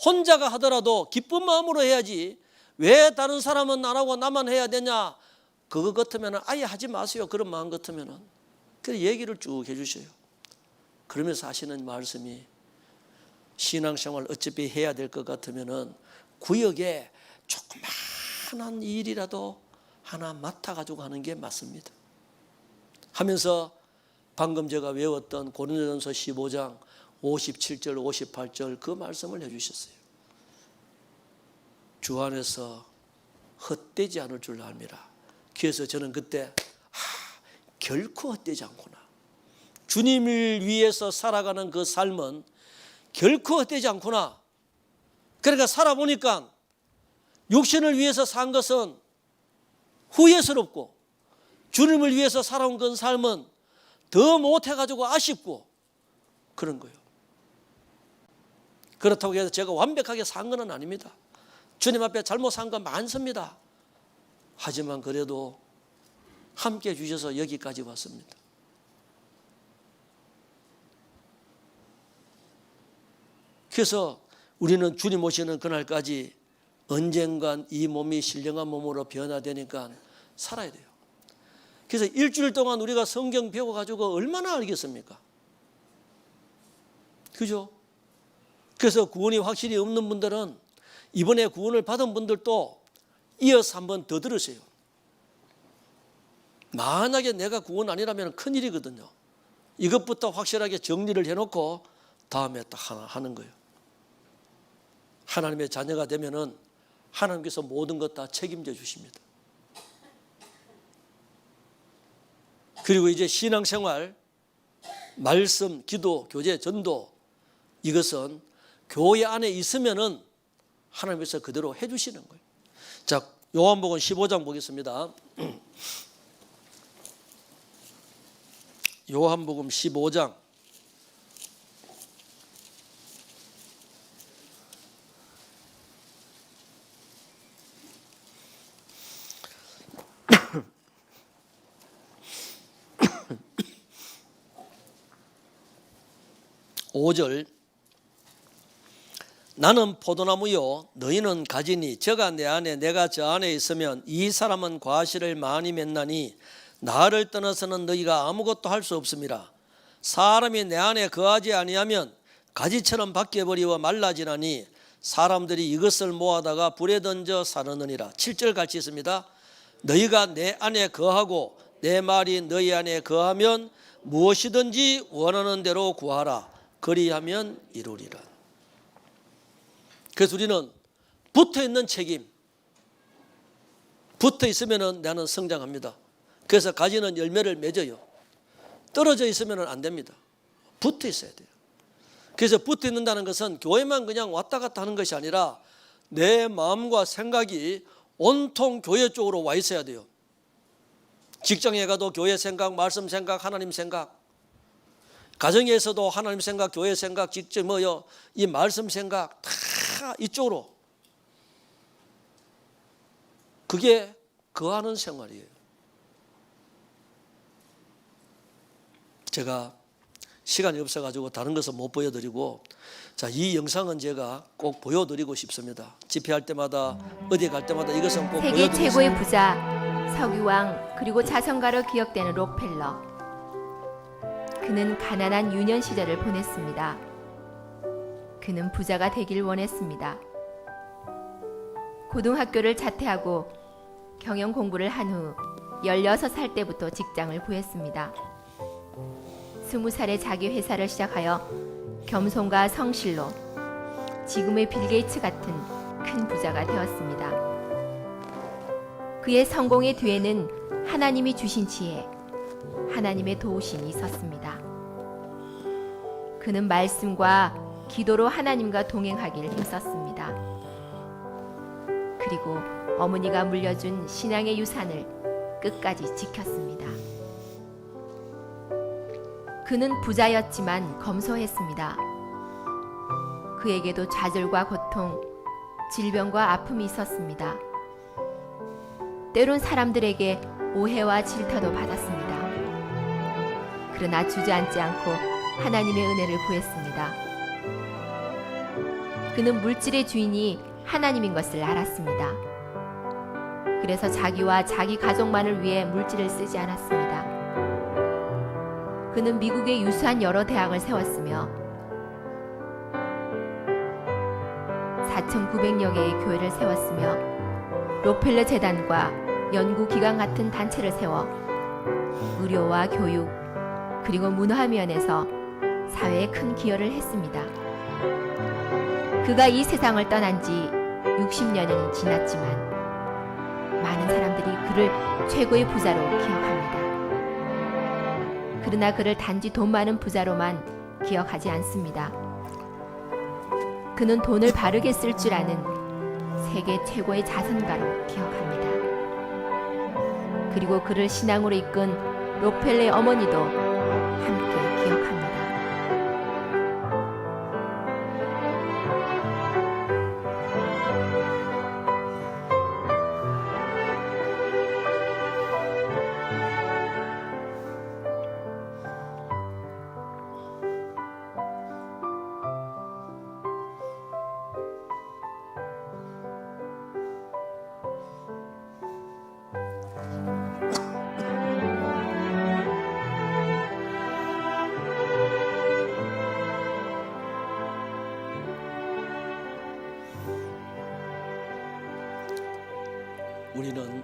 혼자가 하더라도 기쁜 마음으로 해야지, 왜 다른 사람은 안 하고 나만 해야 되냐, 그거 같으면 아예 하지 마세요. 그런 마음 같으면. 그래서 얘기를 쭉 해주셔요. 그러면서 하시는 말씀이, 신앙생활 어차피 해야 될 것 같으면 구역에 조그마한 일이라도 하나 맡아가지고 하는 게 맞습니다 하면서 방금 제가 외웠던 고린도전서 15장 57절 58절 그 말씀을 해주셨어요. 주 안에서 헛되지 않을 줄 압니다. 그래서 저는 그때 결코 헛되지 않구나. 주님을 위해서 살아가는 그 삶은 결코 헛되지 않구나. 그러니까 살아보니까 육신을 위해서 산 것은 후회스럽고, 주님을 위해서 살아온 그 삶은 더 못해가지고 아쉽고 그런 거예요. 그렇다고 해서 제가 완벽하게 산 건 아닙니다. 주님 앞에 잘못 산 건 많습니다. 하지만 그래도 함께 주셔서 여기까지 왔습니다. 그래서 우리는 주님 오시는 그날까지 언젠간 이 몸이 신령한 몸으로 변화되니까 살아야 돼요. 그래서 일주일 동안 우리가 성경 배워가지고 얼마나 알겠습니까? 그죠? 그래서 구원이 확실히 없는 분들은 이번에 구원을 받은 분들도 이어서 한번 더 들으세요. 만약에 내가 구원 아니라면 큰일이거든요. 이것부터 확실하게 정리를 해놓고 다음에 딱 하는 거예요. 하나님의 자녀가 되면은 하나님께서 모든 것 다 책임져 주십니다. 그리고 이제 신앙생활, 말씀, 기도, 교제, 전도, 이것은 교회 안에 있으면은 하나님께서 그대로 해주시는 거예요. 자, 요한복음 15장 보겠습니다. 요한복음 15장 5절, 나는 포도나무요 너희는 가지니 저가 내 안에 내가 저 안에 있으면 이 사람은 과실을 많이 맺나니 나를 떠나서는 너희가 아무것도 할 수 없음이라. 사람이 내 안에 거하지 아니하면 가지처럼 바뀌어버리고 말라지나니 사람들이 이것을 모아다가 불에 던져 사르느니라. 7절 같이 있습니다. 너희가 내 안에 거하고 내 말이 너희 안에 거하면 무엇이든지 원하는 대로 구하라. 그리하면 이루리라. 그래서 우리는 붙어있는 책임, 붙어있으면 나는 성장합니다. 그래서 가지는 열매를 맺어요. 떨어져 있으면 안 됩니다. 붙어 있어야 돼요. 그래서 붙어 있는다는 것은 교회만 그냥 왔다 갔다 하는 것이 아니라 내 마음과 생각이 온통 교회 쪽으로 와 있어야 돼요. 직장에 가도 교회 생각, 말씀 생각, 하나님 생각, 가정에서도 하나님 생각, 교회 생각, 직접 이 말씀 생각 다 이쪽으로. 그게 거하는 생활이에요. 제가 시간이 없어가지고 다른 것은 못 보여드리고, 자, 이 영상은 제가 꼭 보여드리고 싶습니다. 집회할 때마다 어디 갈 때마다 이것은 꼭 세계 보여드리겠습니다. 최고의 부자 석유왕 그리고 자선가로 기억되는 록펠러. 그는 가난한 유년 시절을 보냈습니다. 그는 부자가 되길 원했습니다. 고등학교를 자퇴하고 경영 공부를 한 후 16살 때부터 직장을 구했습니다. 20살에 자기 회사를 시작하여 겸손과 성실로 지금의 빌 게이츠 같은 큰 부자가 되었습니다. 그의 성공의 뒤에는 하나님이 주신 지혜, 하나님의 도우심이 있었습니다. 그는 말씀과 기도로 하나님과 동행하기를 힘썼습니다. 그리고 어머니가 물려준 신앙의 유산을 끝까지 지켰습니다. 그는 부자였지만 검소했습니다. 그에게도 좌절과 고통, 질병과 아픔이 있었습니다. 때론 사람들에게 오해와 질타도 받았습니다. 그러나 주저앉지 않고 하나님의 은혜를 구했습니다. 그는 물질의 주인이 하나님인 것을 알았습니다. 그래서 자기와 자기 가족만을 위해 물질을 쓰지 않았습니다. 그는 미국의 유수한 여러 대학을 세웠으며 4,900여 개의 교회를 세웠으며 록펠러 재단과 연구기관 같은 단체를 세워 의료와 교육 그리고 문화 면에서 사회에 큰 기여를 했습니다. 그가 이 세상을 떠난 지 60년이 지났지만 많은 사람들이 그를 최고의 부자로 기억합니다. 그러나 그를 단지 돈 많은 부자로만 기억하지 않습니다. 그는 돈을 바르게 쓸 줄 아는 세계 최고의 자선가로 기억합니다. 그리고 그를 신앙으로 이끈 록펠러의 어머니도 함께 기억합니다. 우리는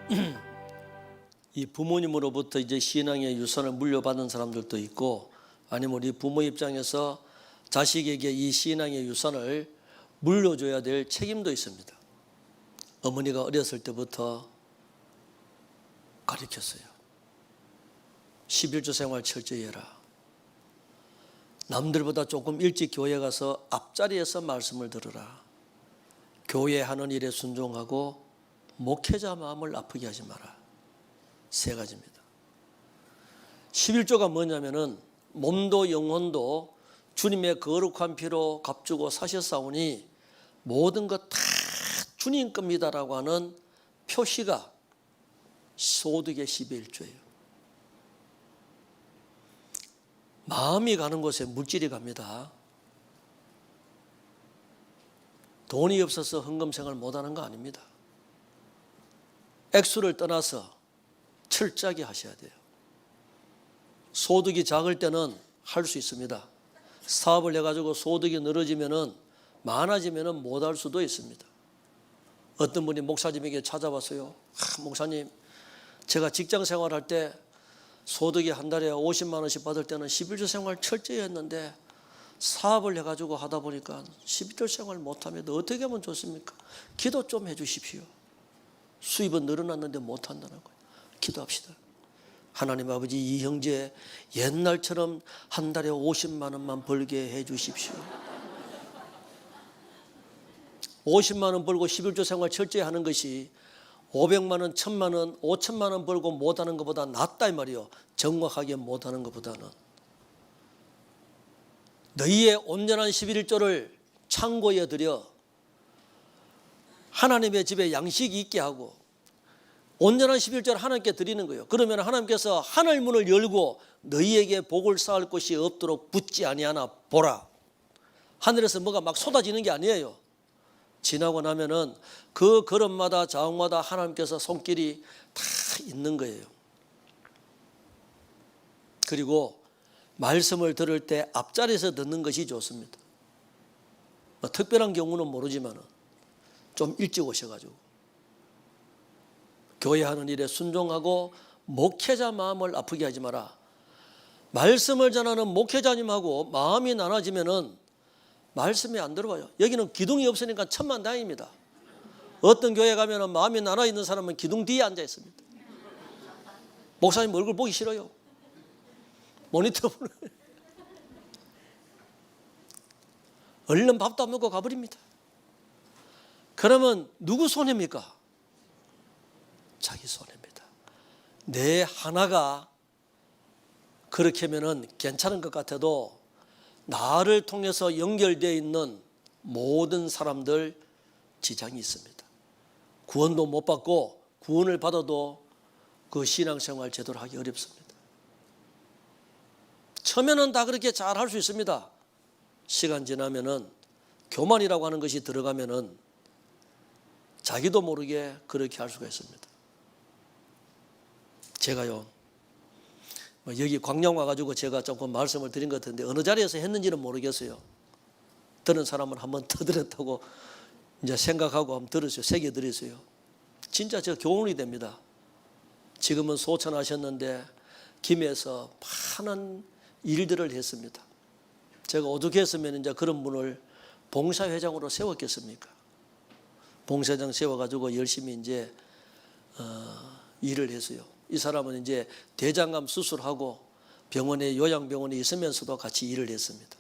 이 부모님으로부터 이제 신앙의 유산을 물려받은 사람들도 있고, 아니면 우리 부모 입장에서 자식에게 이 신앙의 유산을 물려줘야 될 책임도 있습니다. 어머니가 어렸을 때부터 가르쳤어요. 11조 생활 철저히 해라. 남들보다 조금 일찍 교회 가서 앞자리에서 말씀을 들으라. 교회 하는 일에 순종하고 목회자 마음을 아프게 하지 마라. 3가지입니다. 11조가 뭐냐면은 몸도 영혼도 주님의 거룩한 피로 값주고 사셨사오니 모든 것 다 주님 겁니다라고 하는 표시가 소득의 11조예요. 마음이 가는 곳에 물질이 갑니다. 돈이 없어서 헌금생활 못하는 거 아닙니다. 액수를 떠나서 철저하게 하셔야 돼요. 소득이 작을 때는 할 수 있습니다. 사업을 해가지고 소득이 늘어지면은 많아지면은 못할 수도 있습니다. 어떤 분이 목사님에게 찾아왔어요. 목사님, 제가 직장 생활할 때 소득이 한 달에 50만 원씩 받을 때는 11조 생활 철저히 했는데 사업을 해가지고 하다 보니까 11조 생활 못하면 어떻게 하면 좋습니까? 기도 좀 해주십시오. 수입은 늘어났는데 못한다는 거예요. 기도합시다. 하나님 아버지, 이 형제 옛날처럼 한 달에 50만 원만 벌게 해 주십시오. 50만 원 벌고 11조 생활 철저히 하는 것이 500만 원, 1000만 원, 5천만 원 벌고 못하는 것보다 낫다 이 말이요. 정확하게 못하는 것보다는. 너희의 온전한 11조를 창고에 들여 하나님의 집에 양식이 있게 하고 온전한 11조를 하나님께 드리는 거예요. 그러면 하나님께서 하늘 문을 열고 너희에게 복을 쌓을 곳이 없도록 붙지 아니하나 보라. 하늘에서 뭐가 막 쏟아지는 게 아니에요. 지나고 나면은 그 걸음마다 자옥마다 하나님께서 손길이 다 있는 거예요. 그리고 말씀을 들을 때 앞자리에서 듣는 것이 좋습니다. 뭐 특별한 경우는 모르지만은 좀 일찍 오셔가지고 교회 하는 일에 순종하고 목회자 마음을 아프게 하지 마라. 말씀을 전하는 목회자님하고 마음이 나눠지면은 말씀이 안 들어와요. 여기는 기둥이 없으니까 천만다행입니다. 어떤 교회 가면은 마음이 나눠 있는 사람은 기둥 뒤에 앉아 있습니다. 목사님 얼굴 보기 싫어요. 모니터 보는 얼른 밥도 안 먹고 가버립니다. 그러면 누구 손해입니까? 자기 손해입니다. 내 하나가 그렇게 하면은 괜찮은 것 같아도 나를 통해서 연결되어 있는 모든 사람들 지장이 있습니다. 구원도 못 받고 구원을 받아도 그 신앙생활 제대로 하기 어렵습니다. 처음에는 다 그렇게 잘 할 수 있습니다. 시간 지나면은 교만이라고 하는 것이 들어가면은 자기도 모르게 그렇게 할 수가 있습니다. 제가요, 여기 광양 와가지고 제가 조금 말씀을 드린 것 같은데 어느 자리에서 했는지는 모르겠어요. 들은 사람은 한번 더 들었다고 이제 생각하고 한번 들으세요. 새겨 들으세요. 진짜 저 교훈이 됩니다. 지금은 소천하셨는데 김해에서 많은 일들을 했습니다. 제가 어떻게 했으면 이제 그런 분을 봉사회장으로 세웠겠습니까? 봉사회장 세워가지고 열심히 이제 일을 했어요. 이 사람은 이제 대장암 수술하고 병원에 요양병원에 있으면서도 같이 일을 했습니다.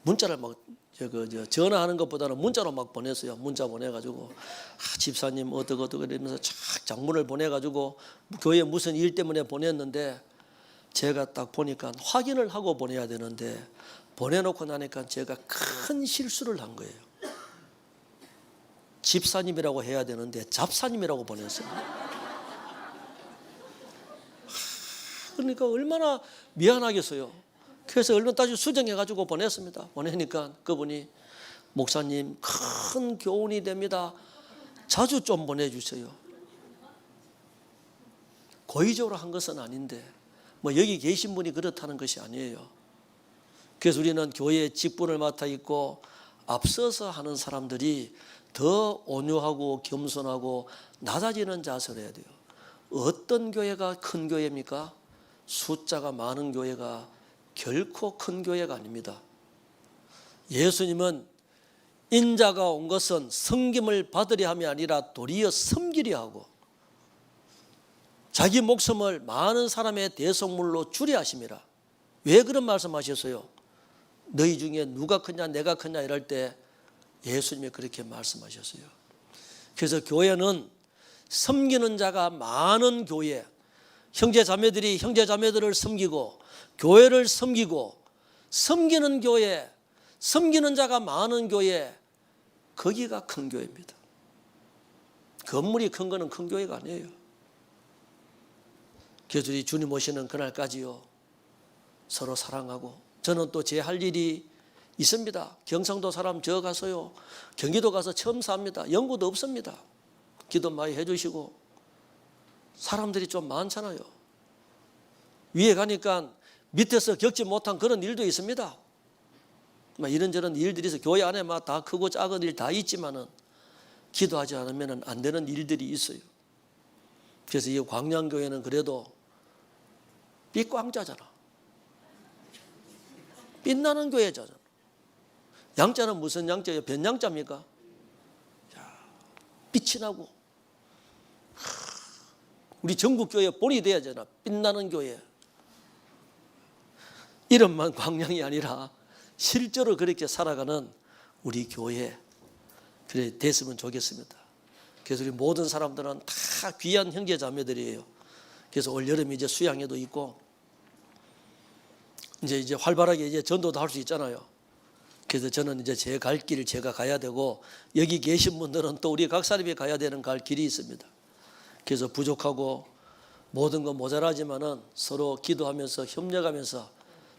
문자를 막 전화하는 것보다는 문자로 막 보냈어요. 문자 보내가지고 집사님 어떻게 이러면서 착 장문을 보내가지고 교회 무슨 일 때문에 보냈는데 제가 딱 보니까 확인을 하고 보내야 되는데 보내놓고 나니까 제가 큰 실수를 한 거예요. 집사님이라고 해야 되는데 잡사님이라고 보냈어요. 그러니까 얼마나 미안하겠어요. 그래서 얼른 따지 수정해가지고 보냈습니다. 보내니까 그분이 목사님 큰 교훈이 됩니다. 자주 좀 보내주세요. 고의적으로 한 것은 아닌데 뭐 여기 계신 분이 그렇다는 것이 아니에요. 그래서 우리는 교회에 직분을 맡아 있고 앞서서 하는 사람들이 더 온유하고 겸손하고 낮아지는 자세를 해야 돼요. 어떤 교회가 큰 교회입니까? 숫자가 많은 교회가 결코 큰 교회가 아닙니다. 예수님은 인자가 온 것은 섬김을 받으려 함이 아니라 도리어 섬기려 하고 자기 목숨을 많은 사람의 대속물로 주려 하심이라. 왜 그런 말씀하셨어요? 너희 중에 누가 크냐 내가 크냐 이럴 때 예수님이 그렇게 말씀하셨어요. 그래서 교회는 섬기는 자가 많은 교회, 형제 자매들이 형제 자매들을 섬기고 교회를 섬기고 섬기는 교회, 섬기는 자가 많은 교회, 거기가 큰 교회입니다. 건물이 큰 거는 큰 교회가 아니에요. 그래서 우리 주님 오시는 그날까지요 서로 사랑하고 저는 또 제 할 일이 있습니다. 경상도 사람 저 가서요 경기도 가서 처음 삽니다. 연구도 없습니다. 기도 많이 해주시고 사람들이 좀 많잖아요. 위에 가니까 밑에서 겪지 못한 그런 일도 있습니다. 이런저런 일들이 있어. 교회 안에 다 크고 작은 일 다 있지만은 기도하지 않으면 안 되는 일들이 있어요. 그래서 이 광양교회는 그래도 빛광자잖아. 빛나는 교회잖아. 양자는 무슨 양자예요? 변양자입니까? 빛이 나고 우리 전국교회 본이 돼야 되잖아. 빛나는 교회. 이름만 광양이 아니라 실제로 그렇게 살아가는 우리 교회 그래 됐으면 좋겠습니다. 그래서 우리 모든 사람들은 다 귀한 형제 자매들이에요. 그래서 올 여름에 이제 수양회도 있고 이제 활발하게 이제 전도도 할 수 있잖아요. 그래서 저는 이제 제 갈 길을 제가 가야 되고 여기 계신 분들은 또 우리 각 사람이 가야 되는 갈 길이 있습니다. 그래서 부족하고 모든 건 모자라지만은 서로 기도하면서 협력하면서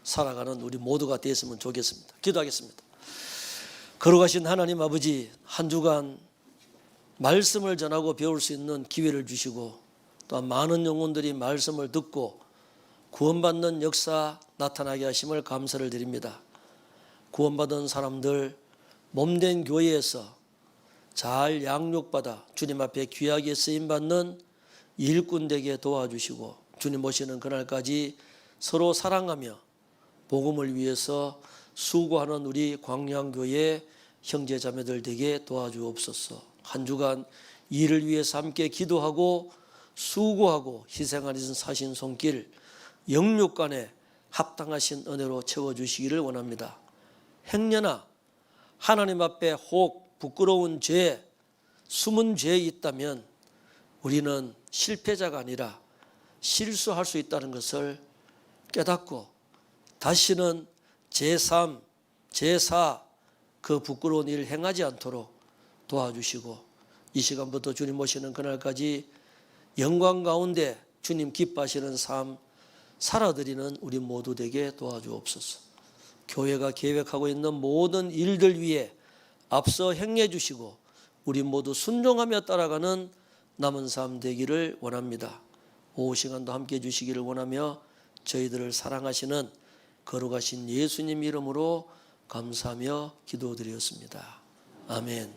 살아가는 우리 모두가 됐으면 좋겠습니다. 기도하겠습니다. 걸어가신 하나님 아버지, 한 주간 말씀을 전하고 배울 수 있는 기회를 주시고 또 많은 영혼들이 말씀을 듣고 구원받는 역사 나타나게 하심을 감사를 드립니다. 구원받은 사람들 몸된 교회에서 잘 양육받아 주님 앞에 귀하게 쓰임받는 일꾼 되게 도와주시고 주님 오시는 그날까지 서로 사랑하며 복음을 위해서 수고하는 우리 광양교회 형제자매들 되게 도와주옵소서. 한 주간 일을 위해서 함께 기도하고 수고하고 희생하는 사신 손길 영육간에 합당하신 은혜로 채워주시기를 원합니다. 행여나 하나님 앞에 혹 부끄러운 죄, 숨은 죄 있다면 우리는 실패자가 아니라 실수할 수 있다는 것을 깨닫고 다시는 제3, 제4 그 부끄러운 일을 행하지 않도록 도와주시고 이 시간부터 주님 오시는 그날까지 영광 가운데 주님 기뻐하시는 삶 살아드리는 우리 모두 되게 도와주옵소서. 교회가 계획하고 있는 모든 일들 위에 앞서 행해 주시고 우리 모두 순종하며 따라가는 남은 삶 되기를 원합니다. 오후 시간도 함께 해주시기를 원하며 저희들을 사랑하시는 거룩하신 예수님 이름으로 감사하며 기도드렸습니다. 아멘.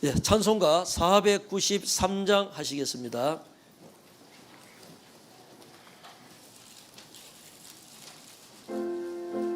예, 찬송가 493장 하시겠습니다.